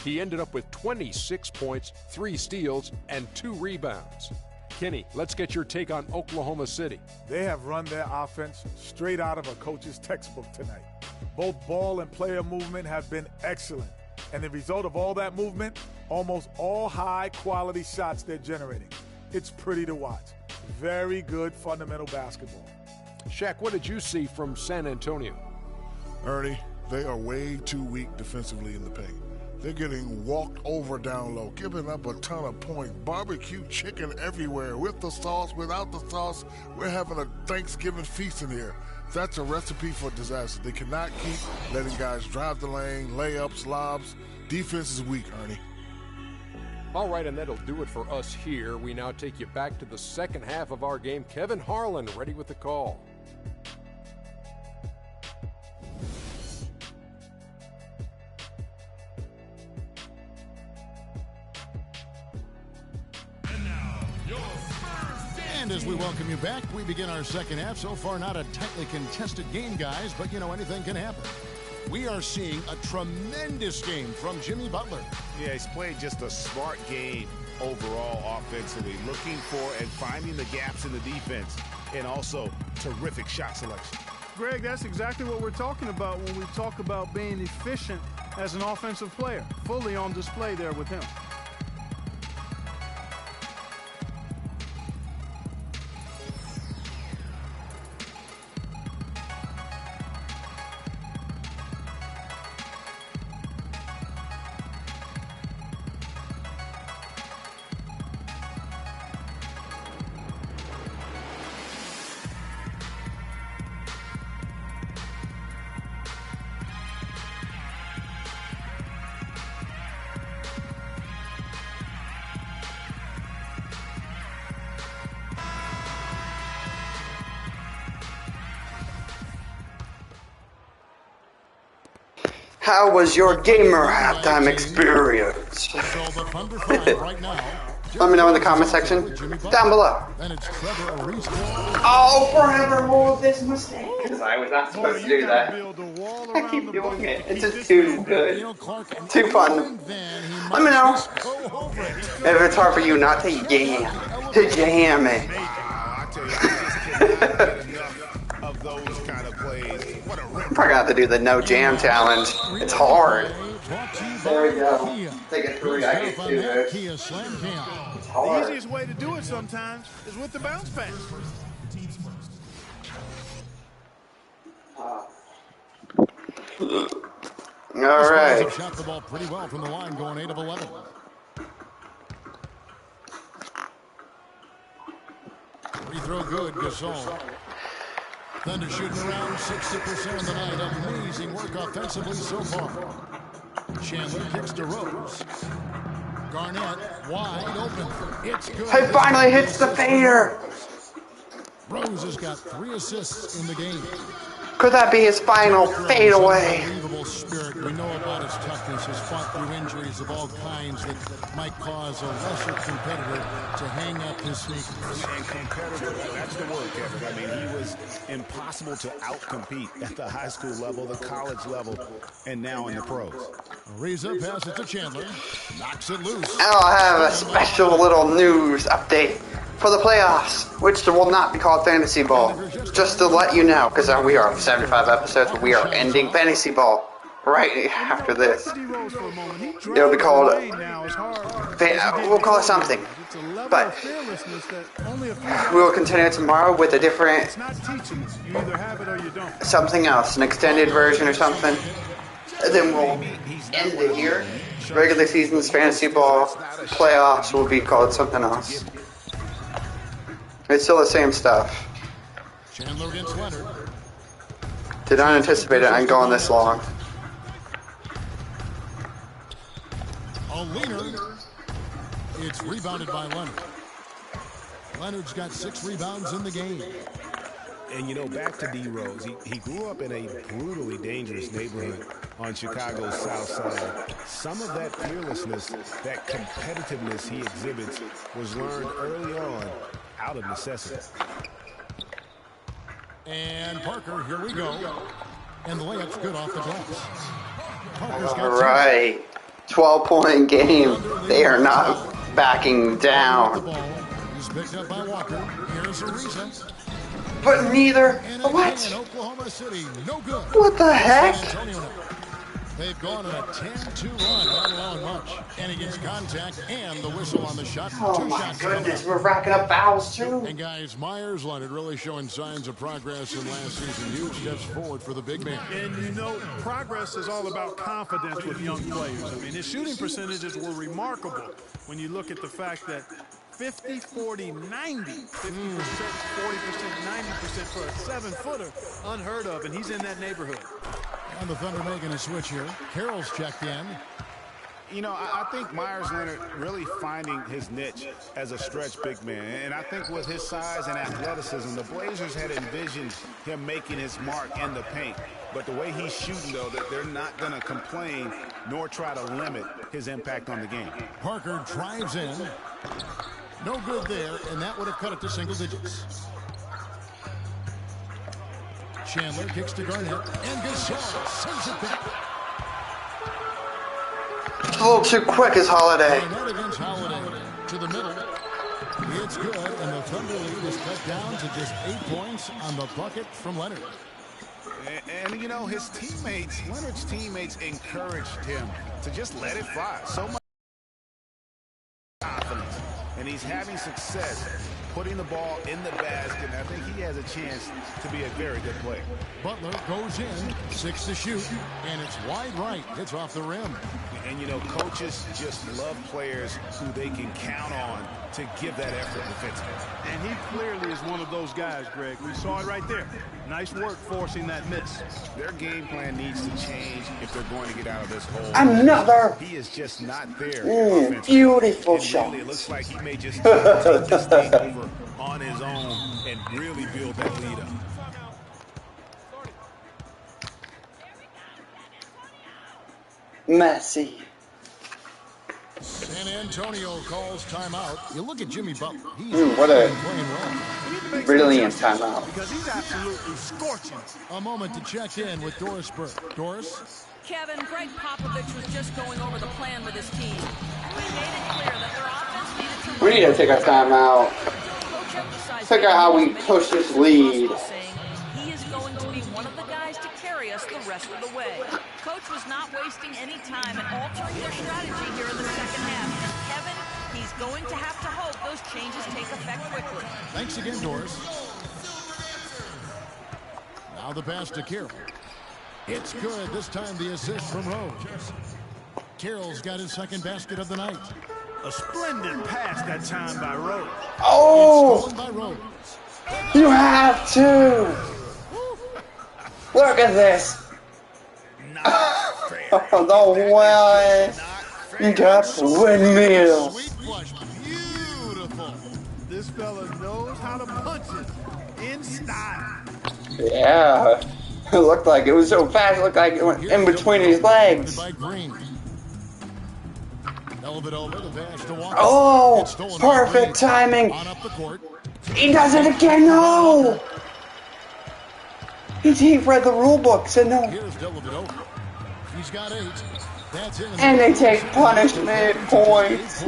He ended up with 26 points, 3 steals, and 2 rebounds. Kenny, let's get your take on Oklahoma City. They have run their offense straight out of a coach's textbook tonight. Both ball and player movement have been excellent. And the result of all that movement, almost all high-quality shots they're generating. It's pretty to watch. Very good fundamental basketball. Shaq, what did you see from San Antonio? Ernie, they are way too weak defensively in the paint. They're getting walked over down low, giving up a ton of points. Barbecue chicken everywhere, with the sauce, without the sauce. We're having a Thanksgiving feast in here. That's a recipe for disaster. They cannot keep letting guys drive the lane, layups, lobs. Defense is weak, Ernie. All right, and that'll do it for us here. We now take you back to the second half of our game. Kevin Harlan ready with the call. And as we welcome you back, we begin our second half. So far, not a tightly contested game, guys, but, you know, anything can happen. We are seeing a tremendous game from Jimmy Butler. Yeah, he's played just a smart game overall offensively, looking for and finding the gaps in the defense, and also terrific shot selection. Greg, that's exactly what we're talking about when we talk about being efficient as an offensive player. Fully on display there with him. How was your gamer halftime experience? So the Thunder 5 right now, Let me know in the comment section down below. Oh, forever hold this mistake, because I was not supposed to do that. I keep doing it. It's just too good. Too fun. Let me know if it's hard for you not to jam it. Wow, I tell you, I just cannot get enough of those kind of plays. What a rip. I'm probably gonna have to do the no jam challenge. It's hard. There we go. Take it 3. I can do this. It's hard. The easiest way to do it sometimes is with the bounce pass. All right. Shot the ball pretty well from the line, going 8 of 11. Free throw good, Gasol. Thunder shooting around 60% of the night. Amazing work offensively so far. Chandler kicks to Rose. Garnett wide open. It's good. He finally hits the fader. Rose has got 3 assists in the game. Could that be his final fadeaway? Unbelievable spirit. We know about his toughness. Has fought through injuries of all kinds that might cause a lesser competitor to hang up his sneakers. And competitor, that's the word, Kevin. I mean, he was impossible to outcompete at the high school level, the college level, and now in the pros. Ariza passes to Chandler. Knocks it loose. I'll have a special little news update for the playoffs, which will not be called Fantasy Ball. Just to let you know, because we are 75 episodes, but we are ending Fantasy Ball right after this. It'll be called, we'll call it something, but we will continue tomorrow with a different, something else, an extended version or something. And then we'll end it here. Regular season's Fantasy Ball, playoffs will be called something else. It's still the same stuff. Chandler against Leonard. Did not anticipate it. I'm going this long. A leaner. It's rebounded by Leonard. Leonard's got 6 rebounds in the game. And, you know, back to D. Rose, he grew up in a brutally dangerous neighborhood on Chicago's south side. Some of that fearlessness, that competitiveness he exhibits was learned early on out of necessity. And Parker, here we go. And the layup's good off the glass. Parker's got All right. 12-point game. They are not backing down. He's picked up by Walker. Here's Ariza. But neither. What? Oklahoma City, no good. What the heck? They've gone on a 10-2 run, not allowing much. And he gets contact and the whistle on the shot. Oh my goodness, we're racking up fouls too. And guys, Myers Leonard really showing signs of progress in last season. Huge steps forward for the big man. And you know, progress is all about confidence with young players. I mean, his shooting percentages were remarkable when you look at the fact that 50, 40, 90, 50%, 40%, 90% for a 7-footer, unheard of, and he's in that neighborhood. And the Thunder making a switch here. Carroll's checked in. You know, I think Myers Leonard really finding his niche as a stretch big man. And I think with his size and athleticism, the Blazers had envisioned him making his mark in the paint. But the way he's shooting, though, that they're not going to complain nor try to limit his impact on the game. Parker drives in. No good there, and that would have cut it to single digits. Chandler kicks to Garnett, and Gasol sends it back. A little too quick is Holiday. Garnett against Holiday to the middle. It's good, and the Thunder lead is cut down to just 8 points on the bucket from Leonard. And you know, his teammates, Leonard's teammates encouraged him to just let it fly. So much confidence. And he's having success putting the ball in the basket. And I think he has a chance to be a very good player. Butler goes in, 6 to shoot, and it's wide right. It's off the rim. And, you know, coaches just love players who they can count on to give that effort defensively. And he clearly is one of those guys, Greg. We saw it right there. Nice work forcing that miss. Their game plan needs to change if they're going to get out of this hole. Another. He is just not there. Beautiful shot. Really, it looks like he may just take this thing over on his own and really build that lead up. Messy. San Antonio calls timeout. You look at Jimmy Butler. He's What a playing well. brilliant timeout. Because he's absolutely scorching. A moment to check in with Doris Burke. Doris? Kevin, Greg Popovich was just going over the plan with his team. He made it clear that their offense needed to... We need to take our time out. Figure out how we push this lead. He is going to be one of the guys to carry us the rest of the way. Coach was not wasting any time in altering their strategy here in the second half. Kevin, he's going to have to hope those changes take effect quickly. Thanks again, Doris. Now the pass to Carroll. It's good. This time the assist from Rose. Carroll's got his second basket of the night. A splendid pass that time by Rose. Oh! Stolen by Rose. You have to! Look at this! The way you got windmill. Sweet flush. Beautiful. This fella knows how to punch it in style. Yeah. It looked like it was so fast, it looked like it went in between his legs. Oh, perfect timing. He does it again, no! He read the rule book, said no. He's got 8. That's it. And they take punishment points.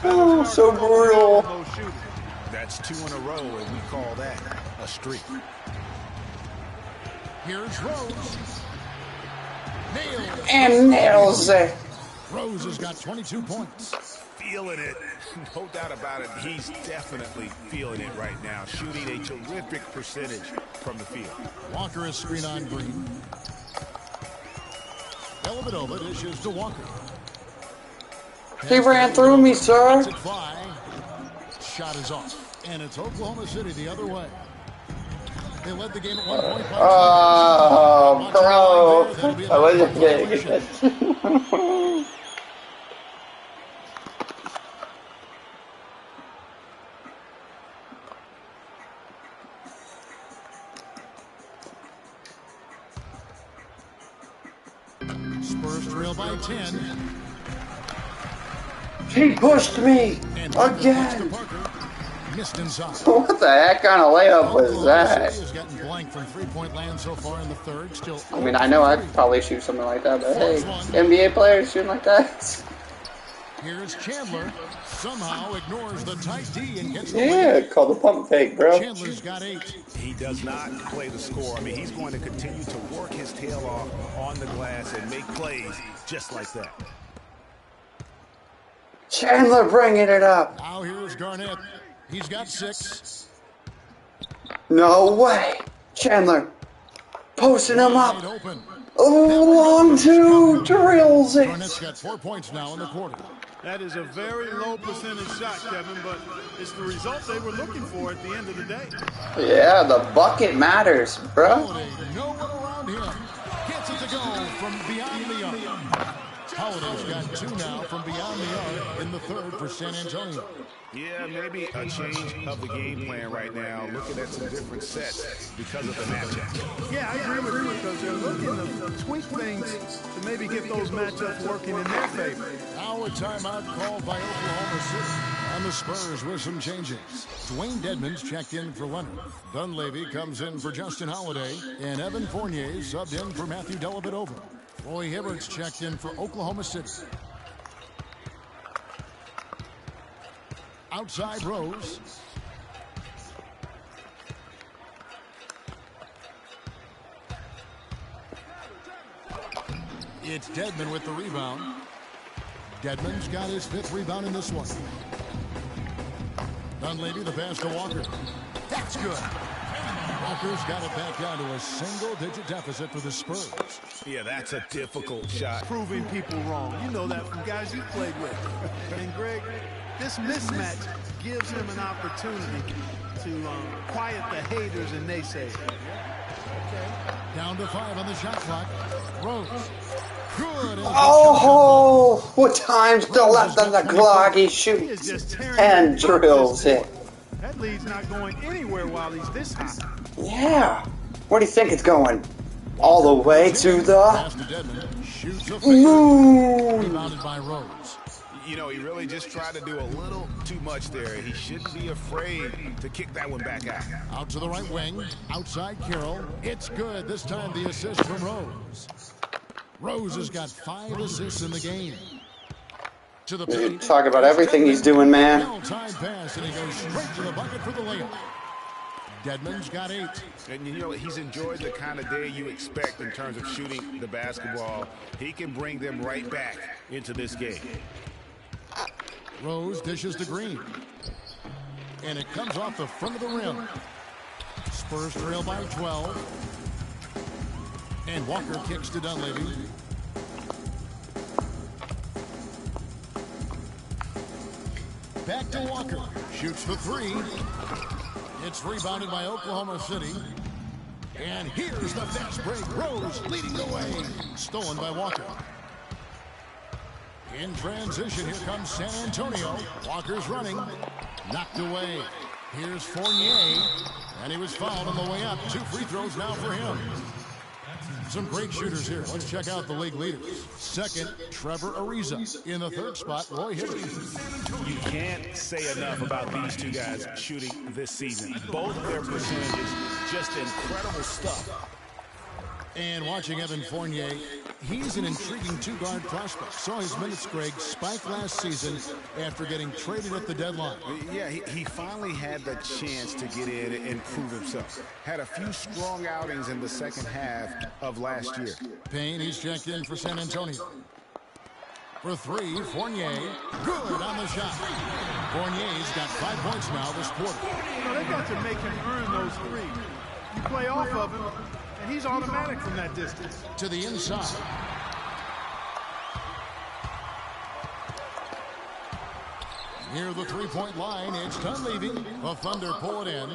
Oh, so brutal. That's 2 in a row, and we call that a streak. Here's Rose. Nails. And nails it. Rose has got 22 points. Feeling it. No doubt about it. He's definitely feeling it right now. Shooting a terrific percentage from the field. Walker is screen on Green. Dellavedova dishes to Walker. He ran through me, sir. Shot is off. And it's Oklahoma City the other way. They led the game at 1 point. Oh, bro. I wasn't getting it. Spurs trail by 10. He pushed me again. Missed inside. What the heck kind of layup was that? Has gotten blank from three-point land so far in the third. Still. I mean, I know I'd probably shoot something like that, but hey, NBA players shooting like that. Here's Chandler. Somehow ignores the tight D and gets the lead. Called the pump fake, bro. Chandler's got 8. He does not play the score. I mean, he's going to continue to work his tail off on the glass and make plays just like that. Chandler bringing it up. Now here's Garnett. He's got 6. No way. Chandler posting him up. Long two, drills it. Garnett's got 4 points now in the quarter. That is a very low percentage shot, Kevin, but it's the result they were looking for at the end of the day. Yeah, the bucket matters, bro. No one around him. Gets it to go from beyond the arc. Holiday's got 2 now from beyond the arc in the third for San Antonio. Yeah, maybe a change of the game plan right now, looking at some different sets because of the matchup. Yeah, I agree with you because they're looking to tweak things to maybe get those matchups working in their favor. Now a timeout called by Oklahoma City. And the Spurs with some changes. Dwayne Dedmon's checked in for Leonard. Dunleavy comes in for Justin Holiday. And Evan Fournier subbed in for Matthew Dellavedova. Roy Hibbert's checked in for Oklahoma City. Outside Rose. It's Dedmon with the rebound. Dedmon's got his 5th rebound in this one. Dunleavy the pass to Walker. That's good. Walker's got it back down to a single-digit deficit for the Spurs. Yeah, that's a difficult shot. Proving people wrong. You know that from guys you played with. And Greg, this mismatch gives him an opportunity to quiet the haters and naysayers. Down to 5 on the shot clock. Rose. Good. Oh, what time's still left on the clock? He shoots and drills it. That lead's not going anywhere while he's this hot. Yeah. Where do you think it's going? All the way to the Shoots a Moon. Rebounded by Rose. You know, he really just tried to do a little too much there. He shouldn't be afraid to kick that one back out. Out to the right wing. Outside Carroll. It's good. This time the assist from Rose. Rose has got 5 assists in the game. To the paint. Talk about everything he's doing, man. Well-timed pass, and he goes straight to the bucket for the layup. Dedmon's got 8. And you know, he's enjoyed the kind of day you expect in terms of shooting the basketball. He can bring them right back into this game. Rose dishes to Green. And it comes off the front of the rim. Spurs trail by 12. And Walker kicks to Dunleavy. Back to Walker. Shoots the 3. It's rebounded by Oklahoma City. And here's the fast break. Rose leading the way. Stolen by Walker. In transition, here comes San Antonio. Walker's running. Knocked away. Here's Fournier. And he was fouled on the way up. 2 free throws now for him. Some great shooters here. Let's check out the league leaders. Second, Trevor Ariza. In the third spot, Roy Hibbert. You can't say enough about these two guys shooting this season. Both of their percentages, just incredible stuff. And watching Evan Fournier, he's an intriguing 2-guard prospect. Saw his minutes, Greg, spike last season after getting traded at the deadline. Yeah, he finally had the chance to get in and prove himself. Had a few strong outings in the second half of last year. Payne, he's checked in for San Antonio. For 3, Fournier, good on the shot. Fournier's got 5 points now this quarter. You know, they got to make him earn those threes. You play off of him, and he's automatic from that distance. To the inside. Near the 3-point line, it's Dunleavy. The Thunder pull it in.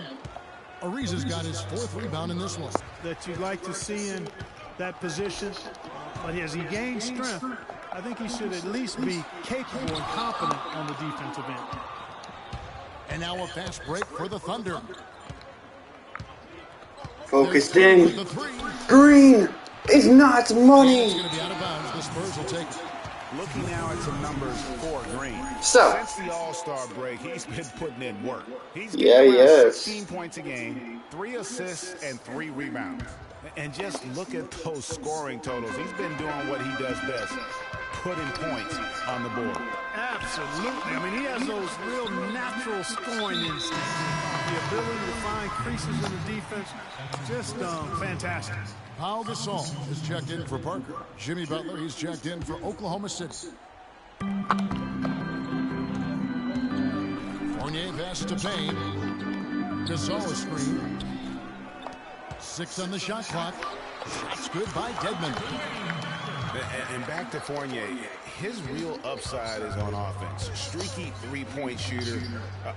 Ariza's got his 4th rebound in this one. That you'd like to see in that position. But as he gains strength, I think he should at least be capable and competent on the defensive end. And now a fast break for the Thunder. Focused in. Green is not money. It's going to be out of bounds. The Spurs will take it. Looking now at some numbers for Green. So, since the All-Star break, he's been putting in work. He's getting around 16 points a game, 3 assists, and 3 rebounds. And just look at those scoring totals. He's been doing what he does best, putting points on the board. Absolutely. I mean, he has those real natural scoring instincts. The ability to find creases in the defense, just fantastic. Pau Gasol is checked in for Parker. Jimmy Butler, he's checked in for Oklahoma City. Fournier passes to Payne. Gasol is screen. 6 on the shot clock. Shots good by Dedmon. And back to Fournier. His real upside is on offense. Streaky 3-point shooter,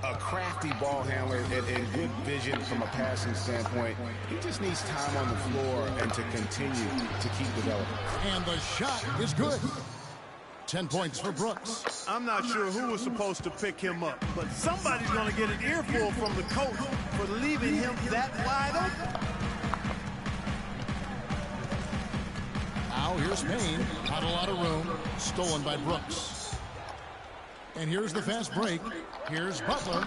a crafty ball handler, and good vision from a passing standpoint. He just needs time on the floor and to continue to keep developing. And the shot is good. 10 points for Brooks. I'm not sure who was supposed to pick him up, but somebody's going to get an earful from the coach for leaving him that wide open. Now here's Payne. Not a lot of room. Stolen by Brooks. And here's the fast break. Here's Butler.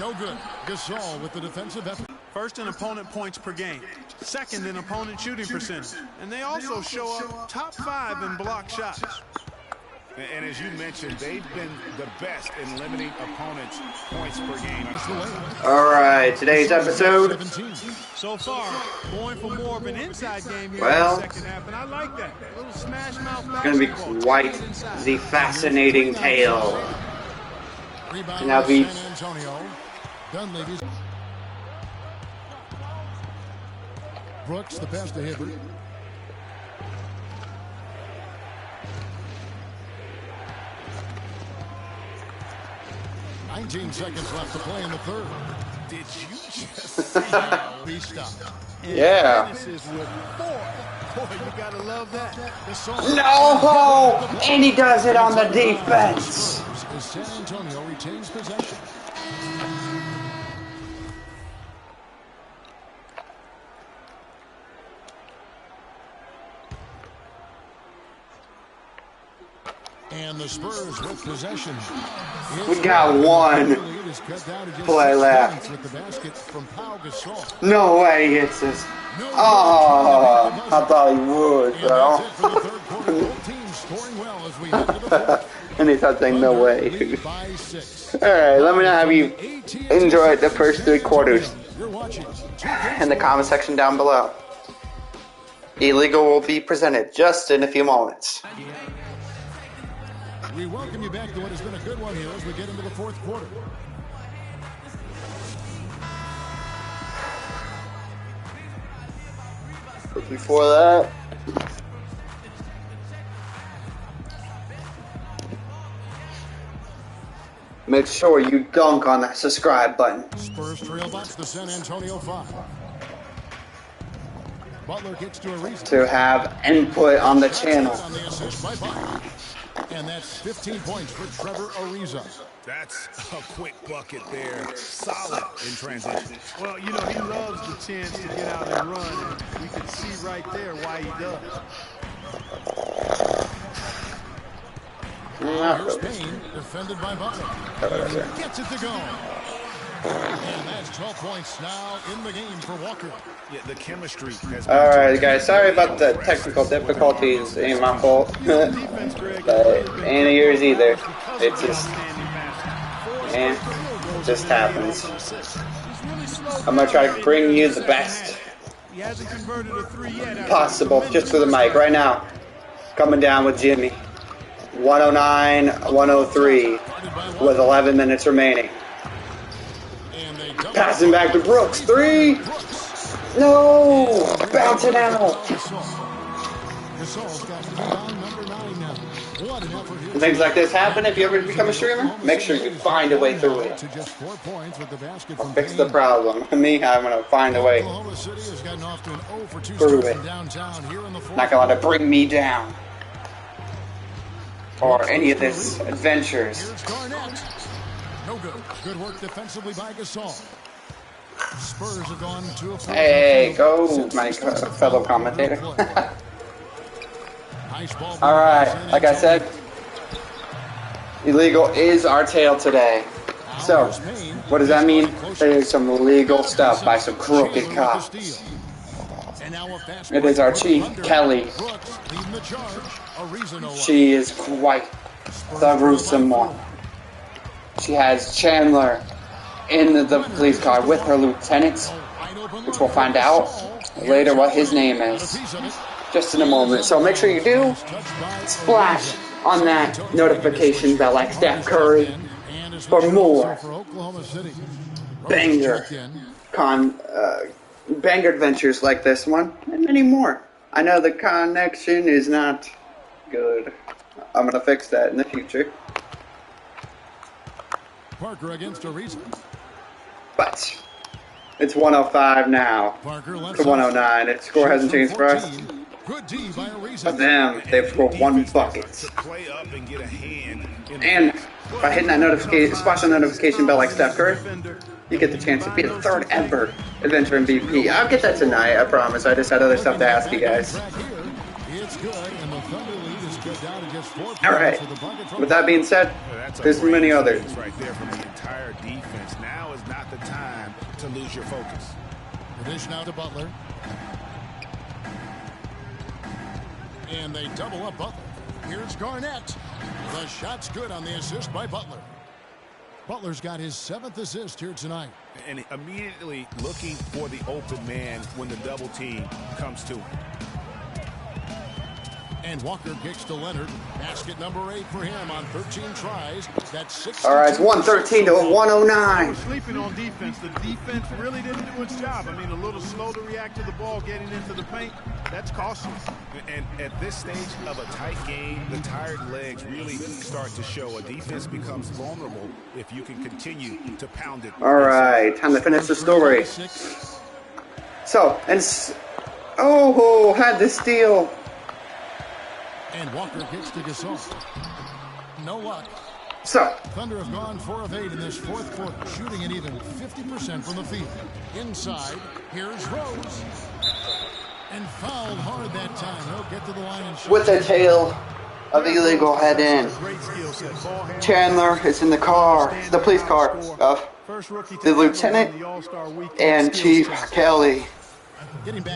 No good. Gasol with the defensive effort. First in opponent points per game. Second in opponent shooting percentage. And they also show up top 5 in block shots. And as you mentioned, they've been the best in limiting opponents' points per game. All right, today's episode. So far, going for more of an inside game here in the second half, and I like that. A little smash mouth basketball. It's going to be quite the fascinating tale. And now the San Antonio. Dunleavy's. Brooks, the pass to Hibbert. 19 seconds left to play in the third. Did you just see be stopped? Yeah. Boy, you gotta love that. No! And he does it on the defense. As San Antonio retains possession. And the Spurs with possession. We got one play left. No way he hits this. Oh, I thought he would, bro. And he thought, no way. Alright, let me know how you enjoyed the first 3 quarters in the comment section down below. Illegal will be presented just in a few moments. We welcome you back to what has been a good one here as we get into the 4th quarter. But before that, make sure you dunk on that subscribe button. Spurs trail box the San Antonio 5. Butler gets to Ariza. To have input on the channel. And that's 15 points for Trevor Ariza. That's a quick bucket there. Solid in transition. Well, you know, he loves the chance to get out and run. And we can see right there why he does. Here's Payne, defended by Butler. Gets it to go. And that's 12 points now in the game for Walker. Yeah, the chemistry has Alright, guys, sorry about the technical difficulties. Ain't my fault. But ain't yours either. It just happens. I'm gonna try to bring you the best possible just for the mic right now. Coming down with Jimmy. 109-103 with 11 minutes remaining. Passing back to Brooks. 3. No! Bouncing out. When things like this happen, if you ever become a streamer, make sure you find a way through it. Or fix the problem. Me, I'm going to find a way through it. Not going to let it bring me down. Or any of this adventures. No good. Good work defensively by Gasol. Spurs have gone to a Hey, go, my fellow commentator. Alright, like I said, illegal is our tale today. So, what does that mean? There's some illegal stuff by some crooked cops. It is our chief, Kelly. She is quite the gruesome one. She has Chandler in the police car with her lieutenants, which we'll find out later what his name is, just in a moment. So make sure you do splash on that notification bell like Steph Curry for more banger adventures like this one and many more. I know the connection is not good. I'm gonna fix that in the future. Parker against Ariza. But it's 105 now to 109. The score hasn't changed for us. But them, they've scored 1 bucket. And by hitting that notification, splashing the notification bell like Steph Curry, you get the chance to be the 3rd ever Adventure MVP. I'll get that tonight, I promise. I just had other stuff to ask you guys. Alright, with that being said, there's many others. Right there from the entire defense. Now is not the time to lose your focus. Dish now to Butler. And they double up Butler. Here's Garnett. The shot's good on the assist by Butler. Butler's got his 7th assist here tonight. And immediately looking for the open man when the double team comes to him. And Walker kicks to Leonard. Basket number 8 for him on 13 tries. That's 6. All right, it's 113 to 109. We're sleeping on defense. The defense really didn't do its job. I mean, a little slow to react to the ball getting into the paint. That's costly. And at this stage of a tight game, the tired legs really start to show. A defense becomes vulnerable if you can continue to pound it. All right, time to finish the story. So, and had the steal. And Walker gets to Gasol. No luck. So, Thunder have gone 4 of 8 in this 4th quarter, shooting an even 50% from the field. Inside, here's Rose. And fouled hard that time. He'll get to the line and shoot. With the tail of illegal head-in. Chandler is in the car, the police car of the lieutenant and Chief Kelly,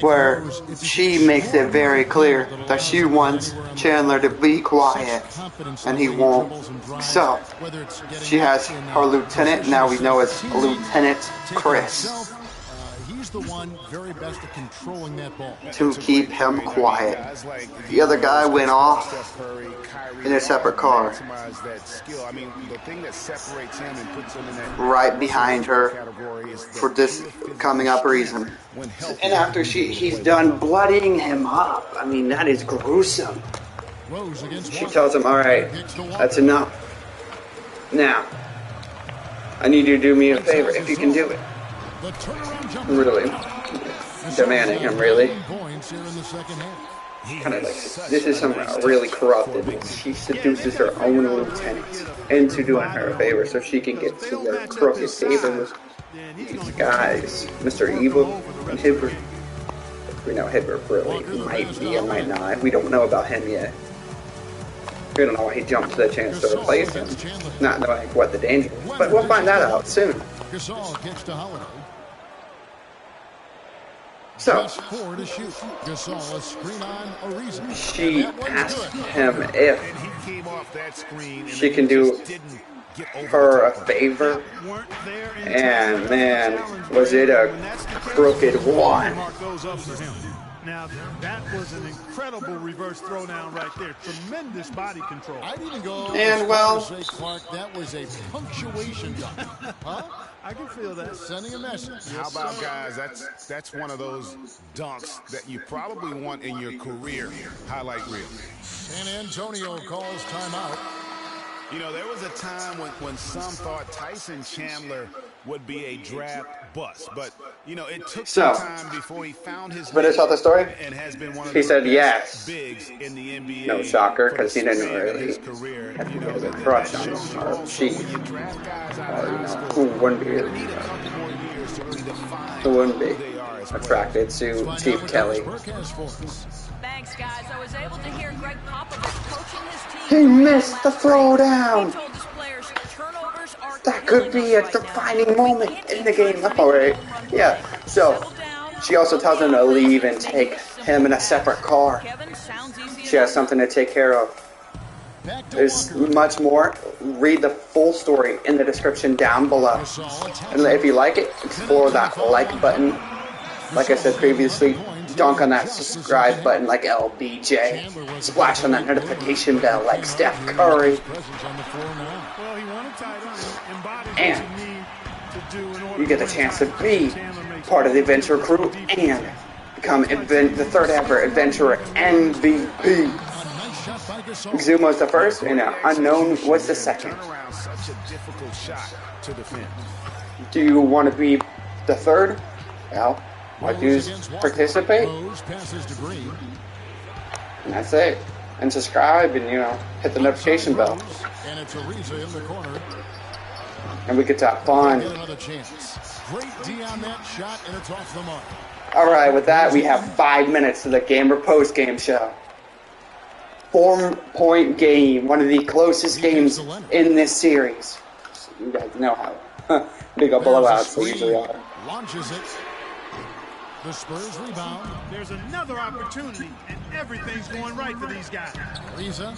where she makes it very clear that she wants Chandler to be quiet, and he won't. So, she has her lieutenant, now we know as Lieutenant Chris, He's the one very best at controlling that ball. to keep him quiet. The other guy went off in a separate car, right behind her for this coming up reason. And after he's done bloodying him up, I mean, that is gruesome. She tells him, alright, that's enough. Now, I need you to do me a favor, if you can do it. Really demanding him, really. Kind of like, this is some really corrupted. She seduces her own lieutenant into doing her a favor so she can get to their crooked favor with these guys. Mr. Evil and Hibbert. We know Hibbert really might be and might not. We don't know about him yet. We don't know why he jumped to the chance to replace him, not knowing what the danger is. But we'll find that out soon. So, she asked him if she can do her a favor, and man, was it a crooked one. Now, that was an incredible reverse throwdown right there. Tremendous body control. I'd even go and well, say, Clark, that was a punctuation dunk. Huh? I can feel that. Sending a message. How about, guys, that's one of those dunks that you probably want in your career highlight reel. San Antonio calls timeout. You know, there was a time when some thought Tyson Chandler would be a draft bust, but you know, it took some time before he found his but it's not the story. And has been one of he the said yes. Bigs in the NBA. No shocker, because he didn't really have to get a crush on him, or she. Who wouldn't be really? Who wouldn't be attracted to Chief Kelly? Thanks, guys. I was able to hear Greg Popovich coaching his team. He missed the throwdown. That could be a defining moment in the game. Alright, yeah. So, she also tells him to leave and take him in a separate car. She has something to take care of. There's much more. Read the full story in the description down below. And if you like it, explore that like button. Like I said previously, dunk on that subscribe button like LBJ. Splash on that notification bell like Steph Curry. And you get the chance to be part of the Adventure crew and become the third ever Adventurer MVP. Zumo's the first, and Unknown was the second. Do you want to be the third? Well, why do you participate? And that's it. And subscribe and, hit the notification bell. And we get to have fun. Alright, with that, we have 5 minutes to the Gamer Post-Game Show. 4-point game, one of the closest games in this series. So you guys know how big a blowouts they usually are. Launches it. The Spurs rebound. There's another opportunity, and everything's going right for these guys. Lisa.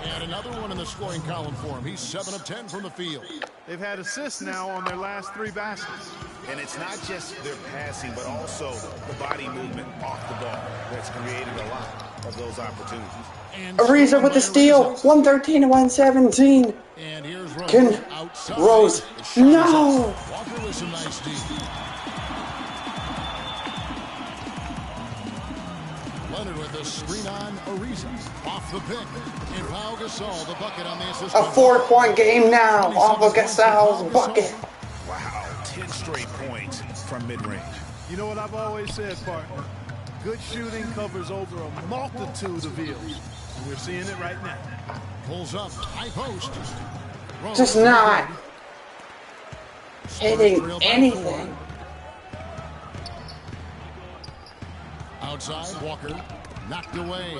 And another one in the scoring column for him. He's 7 of 10 from the field. They've had assists now on their last 3 baskets. And it's not just their passing, but also the body movement off the ball that's created a lot of those opportunities. Ariza with the steal, 113 to 117. And here's Rose. No! Walker with some nice D. Leonard with the screen on Ariza. Off the pick. And Pau Gasol, the bucket on the assist. A 4-point game now, off of Gasol's bucket. Wow, 10 straight points from mid-range. You know what I've always said, partner? Good shooting covers over a multitude of views. And we're seeing it right now. Pulls up, high post. Just not hitting anything. Outside, Walker knocked away.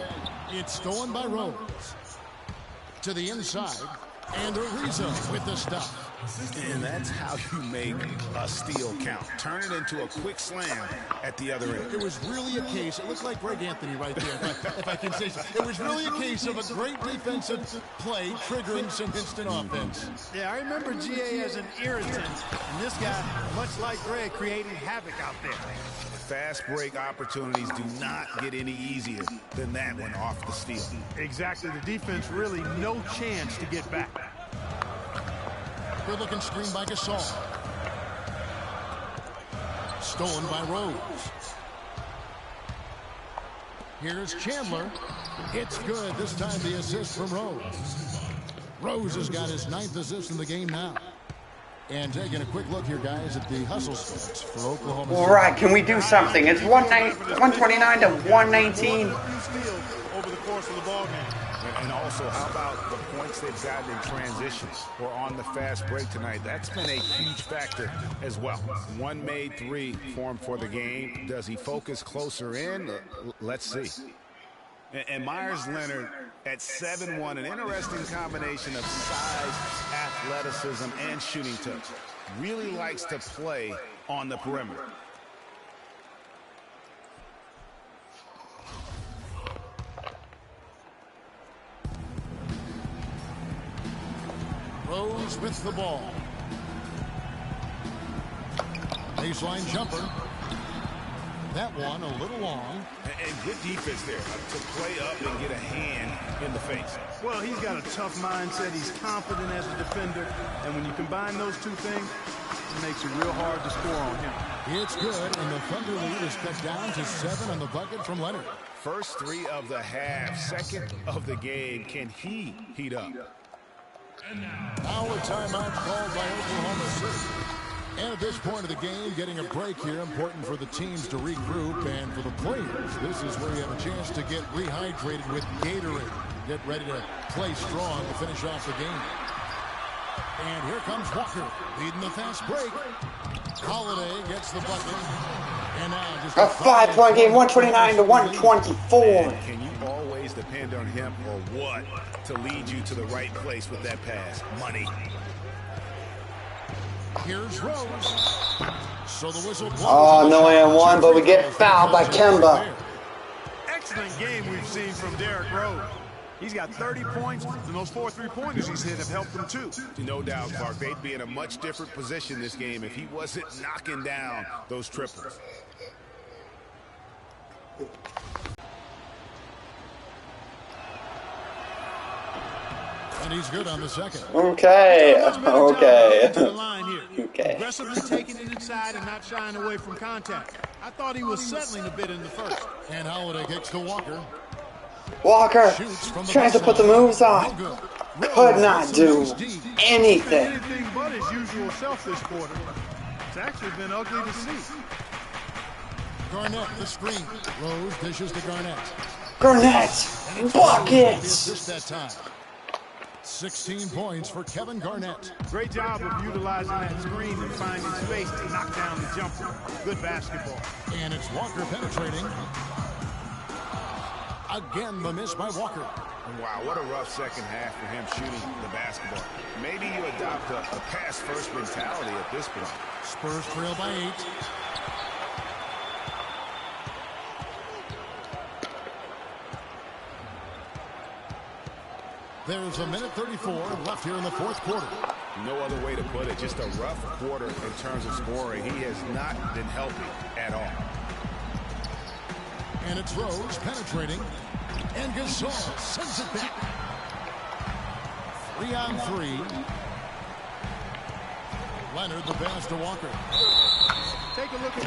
It's stolen by Rose. To the inside. And Ariza with the stuff. And that's how you make a steal count. Turn it into a quick slam at the other end. It was really a case, it looked like Greg Anthony right there, if I can say so. It was really a case of a great defensive play triggering some instant offense. Yeah, I remember GA as an irritant, and this guy, much like Greg, creating havoc out there. Fast break opportunities do not get any easier than that one off the steal. Exactly. The defense really no chance to get back. Good looking screen by Gasol. Stolen by Rose. Here's Chandler. It's good. This time the assist from Rose. Rose has got his 9th assist in the game now. And taking a quick look here, guys, at the hustle stats for Oklahoma City. All right, can we do something? It's 129 to 119. Over the course of the ball game. And also, how about the points they've gotten in transition or on the fast break tonight? That's been a huge factor as well. One made three for him for the game. Does he focus closer in? Let's see. And Myers Leonard at 7'1", an interesting combination of size, athleticism, and shooting touch. Really likes to play on the perimeter. Rose with the ball. Baseline jumper. That one a little long. And good defense there to play up and get a hand in the face. Well, he's got a tough mindset. He's confident as a defender. And when you combine those two things, it makes it real hard to score on him. It's good, and the Thunder lead is cut down to 7 on the bucket from Leonard. First three of the half, second of the game. Can he heat up? Now a timeout called by Oklahoma City. And at this point of the game, getting a break here, important for the teams to regroup, and for the players, this is where you have a chance to get rehydrated with Gatorade. Get ready to play strong to finish off the game. And here comes Walker, leading the fast break. Holiday gets the bucket. And now just a 5-point game, 129 to 124. Can you always depend on him or what to lead you to the right place with that pass? Money. Here's Rose. So the whistle blows. Oh, no and one, but we get fouled by Kemba. Excellent game we've seen from Derrick Rose. He's got 30 points, and those 4 3-pointers he's hit have helped him too. No doubt, Clark. They'd be in a much different position this game if he wasn't knocking down those triples. And he's good on the second. Okay. Aggressively taking it inside and not shying away from contact. I thought he was settling a bit in the first. And Holiday kicks to Walker. Walker tries to put the moves on. Could not do anything. Anything but his usual self this quarter. It's actually been ugly to see. Garnett, the screen. Rose dishes to Garnett. Garnett, buckets. Just that time. 16 points for Kevin Garnett. Great job of utilizing that screen and finding space to knock down the jumper. Good basketball. And it's Walker penetrating. Again, the miss by Walker. Wow, what a rough second half for him shooting the basketball. Maybe you adopt a pass-first mentality at this point. Spurs trail by 8. There's a minute 34 left here in the fourth quarter. No other way to put it. Just a rough quarter in terms of scoring. He has not been helping at all. And it's Rose penetrating. And Gasol sends it back. 3 on 3. Leonard the pass to Walker. Take a look at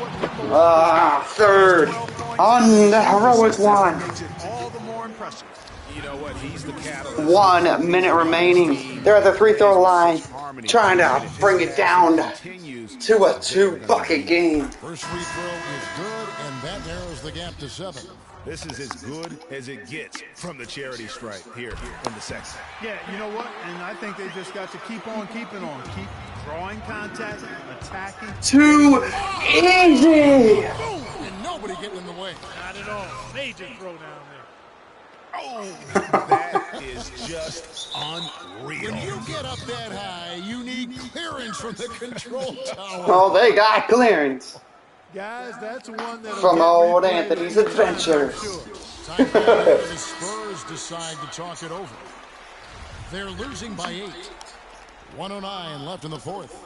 what third on the heroic one. Makes it all the more impressive. You know what? He's the catalyst. 1 minute remaining. They're at the free throw line, trying to bring it down to a 2-bucket game. First free throw is good, and that narrows the gap to 7. This is as good as it gets from the charity stripe here in the second. Yeah, you know what? And I think they just got to keep on keeping on. Keep drawing contact, attacking. Too easy. Boom! And nobody getting in the way. Not at all. Major throw down there. Oh, that is just unreal. When you get up that high, you need clearance from the control tower. Oh, they got clearance. Guys, that's one that From old Anthony's Adventures. Time call here. The Spurs decide to talk it over. They're losing by 8. 1:09 left in the fourth.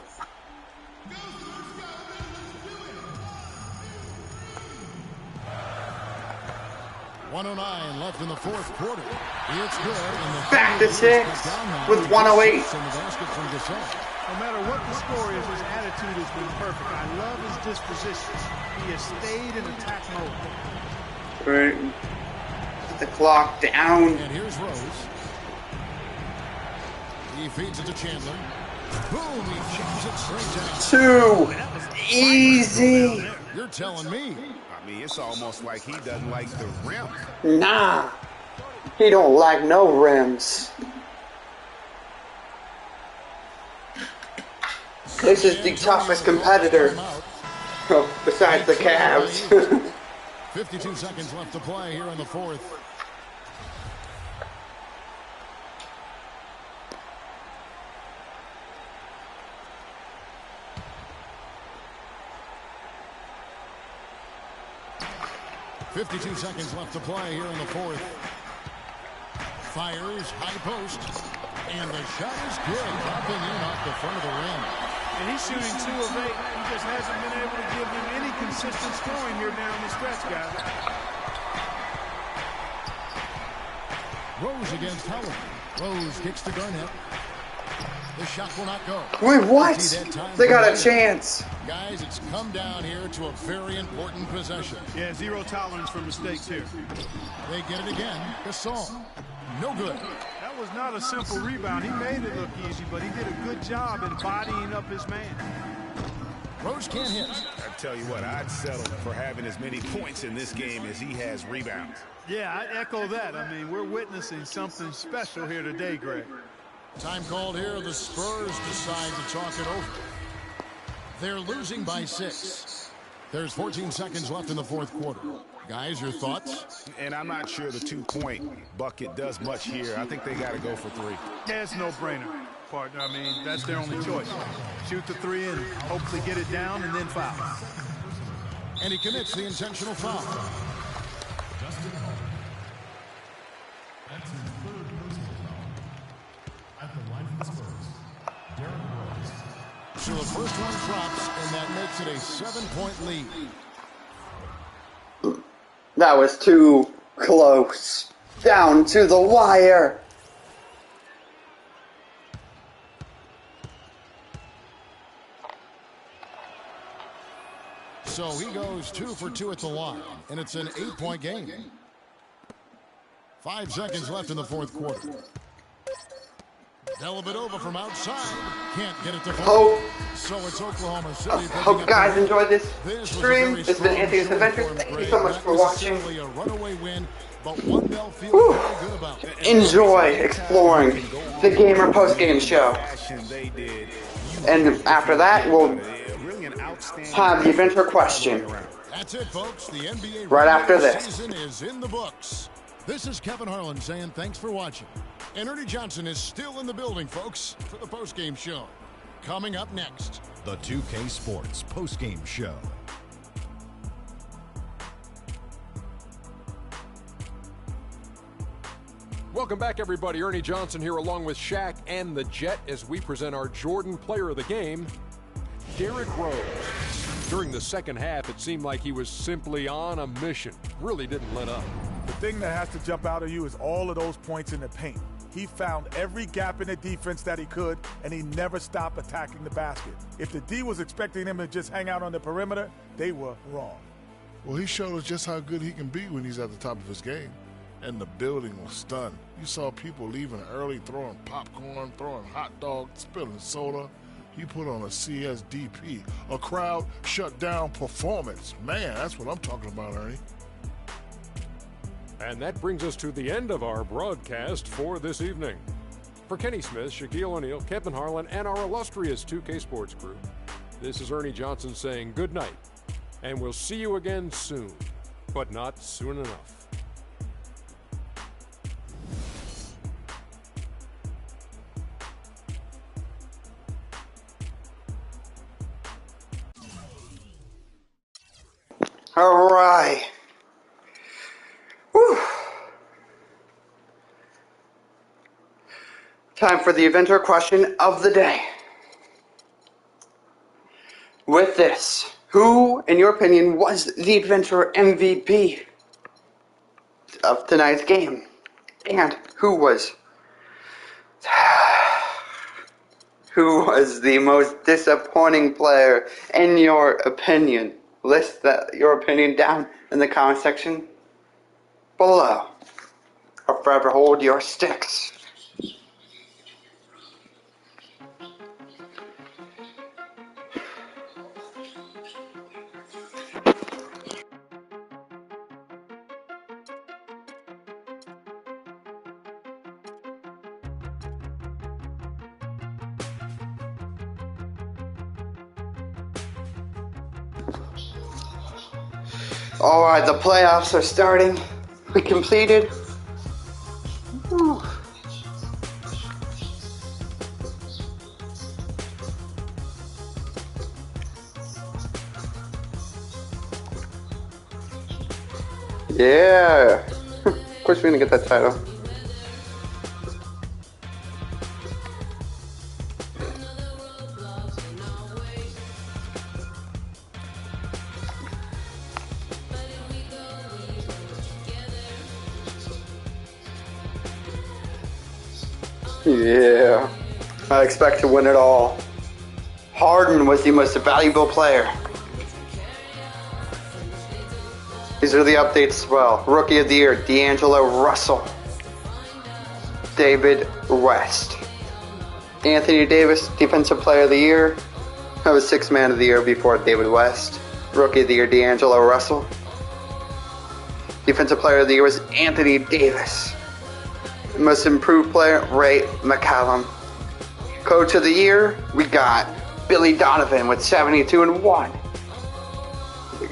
1:09 left in the fourth quarter. It's good. And back to 6 with 1:08. No matter what the score is, his attitude has been perfect. I love his disposition. He has stayed in attack mode. Right. Get the clock down. And here's Rose. He feeds it to Chandler. Boom, he chips it straight down. 2. Easy. You're telling me. I mean, it's almost like he doesn't like the rim. Nah. He don't like no rims. This is the toughest competitor. Oh, besides the Cavs. 52 seconds left to play here in the fourth. .52 seconds left to play here in the fourth. Fires, high post, and the shot is good, dropping in off the front of the rim. And he's shooting 2 of 8. He just hasn't been able to give him any consistent scoring here down the stretch, guys. Rose against Howard. Rose kicks to Garnett. The shot will not go. Wait, what? They got a chance. Guys, it's come down here to a very important possession. Yeah, 0 tolerance for mistakes here. They get it again. Gasol. No good. That was not a simple rebound. He made it look easy, but he did a good job in bodying up his man. Rose can't hit. I tell you what, I'd settle for having as many points in this game as he has rebounds. Yeah, I echo that. I mean, we're witnessing something special here today, Greg. Time called here. The Spurs decide to talk it over. They're losing by 6. There's 14 seconds left in the fourth quarter. Guys, your thoughts? And I'm not sure the 2-point bucket does much here. I think they got to go for 3. Yeah, it's no-brainer, partner. I mean, that's their only choice. Shoot the 3 and hopefully get it down and then foul. And he commits the intentional foul. So the first one drops, and that makes it a 7-point lead. That was too close. Down to the wire. So he goes 2 for 2 at the line, and it's an 8-point game. 5 seconds left in the fourth quarter. Dellavedova from outside. Can't get it to fall. So it's Oklahoma City. Hope you guys enjoyed this stream. This has been Anthony's Adventures. Thank you so much for watching. A runaway win, but one they'll feel very good about. Enjoy exploring the Gamer post-game show. And after that, we'll have the adventure question. That's it, folks. The NBA right after this season is in the books. This is Kevin Harlan saying thanks for watching. And Ernie Johnson is still in the building, folks, for the postgame show. Coming up next, the 2K Sports postgame show. Welcome back, everybody. Ernie Johnson here along with Shaq and the Jet as we present our Jordan Player of the Game, Derrick Rose. During the second half, it seemed like he was simply on a mission. Really didn't let up. The thing that has to jump out of you is all of those points in the paint. He found every gap in the defense that he could, and he never stopped attacking the basket. If the D was expecting him to just hang out on the perimeter, they were wrong. Well, he showed us just how good he can be when he's at the top of his game. And the building was stunned. You saw people leaving early, throwing popcorn, throwing hot dogs, spilling soda. He put on a CSDP, a crowd shut down performance. Man, that's what I'm talking about, Ernie. And that brings us to the end of our broadcast for this evening. For Kenny Smith, Shaquille O'Neal, Kevin Harlan, and our illustrious 2K Sports crew, this is Ernie Johnson saying good night, and we'll see you again soon, but not soon enough. All right. Whew. Time for the inventor question of the day. With this, who, in your opinion, was the inventor MVP of tonight's game? And who was the most disappointing player in your opinion? List your opinion down in the comment section below. Or forever hold your sticks. Alright, the playoffs are starting. We completed. Yeah. Of course we're gonna get that title. Yeah. I expect to win it all. Harden was the most valuable player. These are the updates as well. Rookie of the Year, D'Angelo Russell. David West. Anthony Davis, Defensive Player of the Year. I was Sixth Man of the Year before David West. Rookie of the Year, D'Angelo Russell. Defensive Player of the Year was Anthony Davis. Most Improved Player, Ray McCallum. Coach of the Year, we got Billy Donovan with 72-1.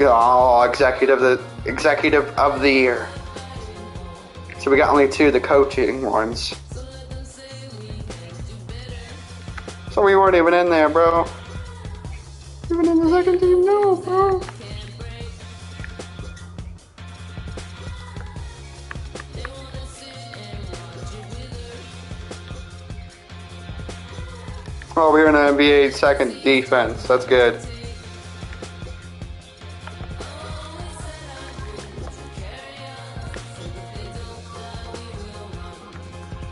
Oh, Executive of the Year. So we got only two, the coaching ones. So we weren't even in there, bro. Even in the second team, no, bro. Oh, we're in an NBA second defense. That's good.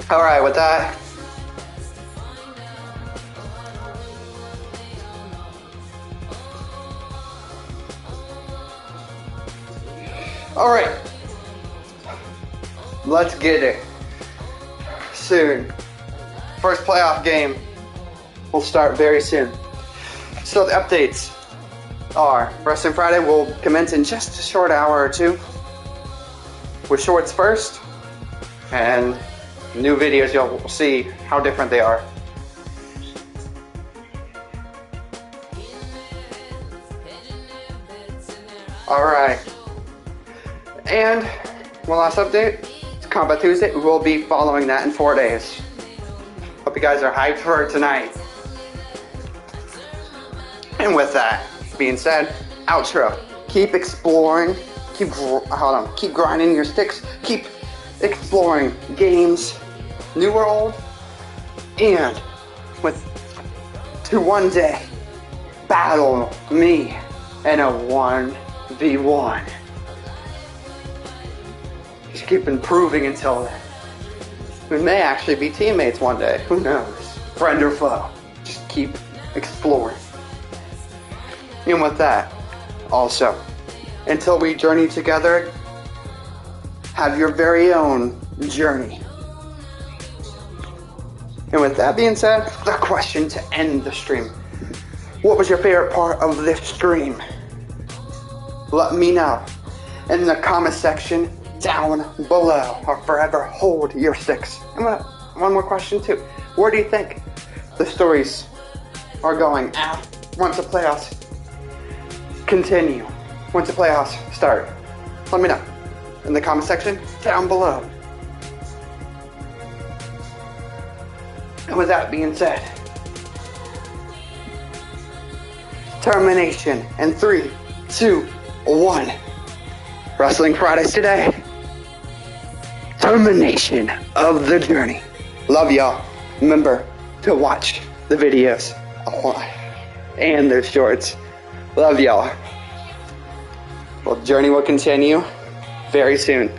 All right, with that. All right. Let's get it. Soon. First playoff game will start very soon. So the updates are Wrestling Friday will commence in just a short hour or two with shorts first, and new videos. You'll see how different they are. Alright. And one last update. It's Combat Tuesday. We will be following that in 4 days. Hope you guys are hyped for tonight. And with that being said, outro. Keep exploring. Keep grinding your sticks. Keep exploring games, new or old, and to one day battle me in a 1v1. Just keep improving until then. We may actually be teammates one day. Who knows? Friend or foe. Just keep exploring. And with that, also, until we journey together, have your very own journey. And with that being said, the question to end the stream. What was your favorite part of this stream? Let me know in the comment section down below, or forever hold your sticks. And one more question too. Where do you think the stories are going once the playoffs continue? Once the playoffs start? Let me know in the comment section down below. And with that being said, termination in 3, 2, 1. Wrestling Fridays today. Termination of the journey. Love y'all. Remember to watch the videos and their shorts. Love y'all. Well, the journey will continue very soon.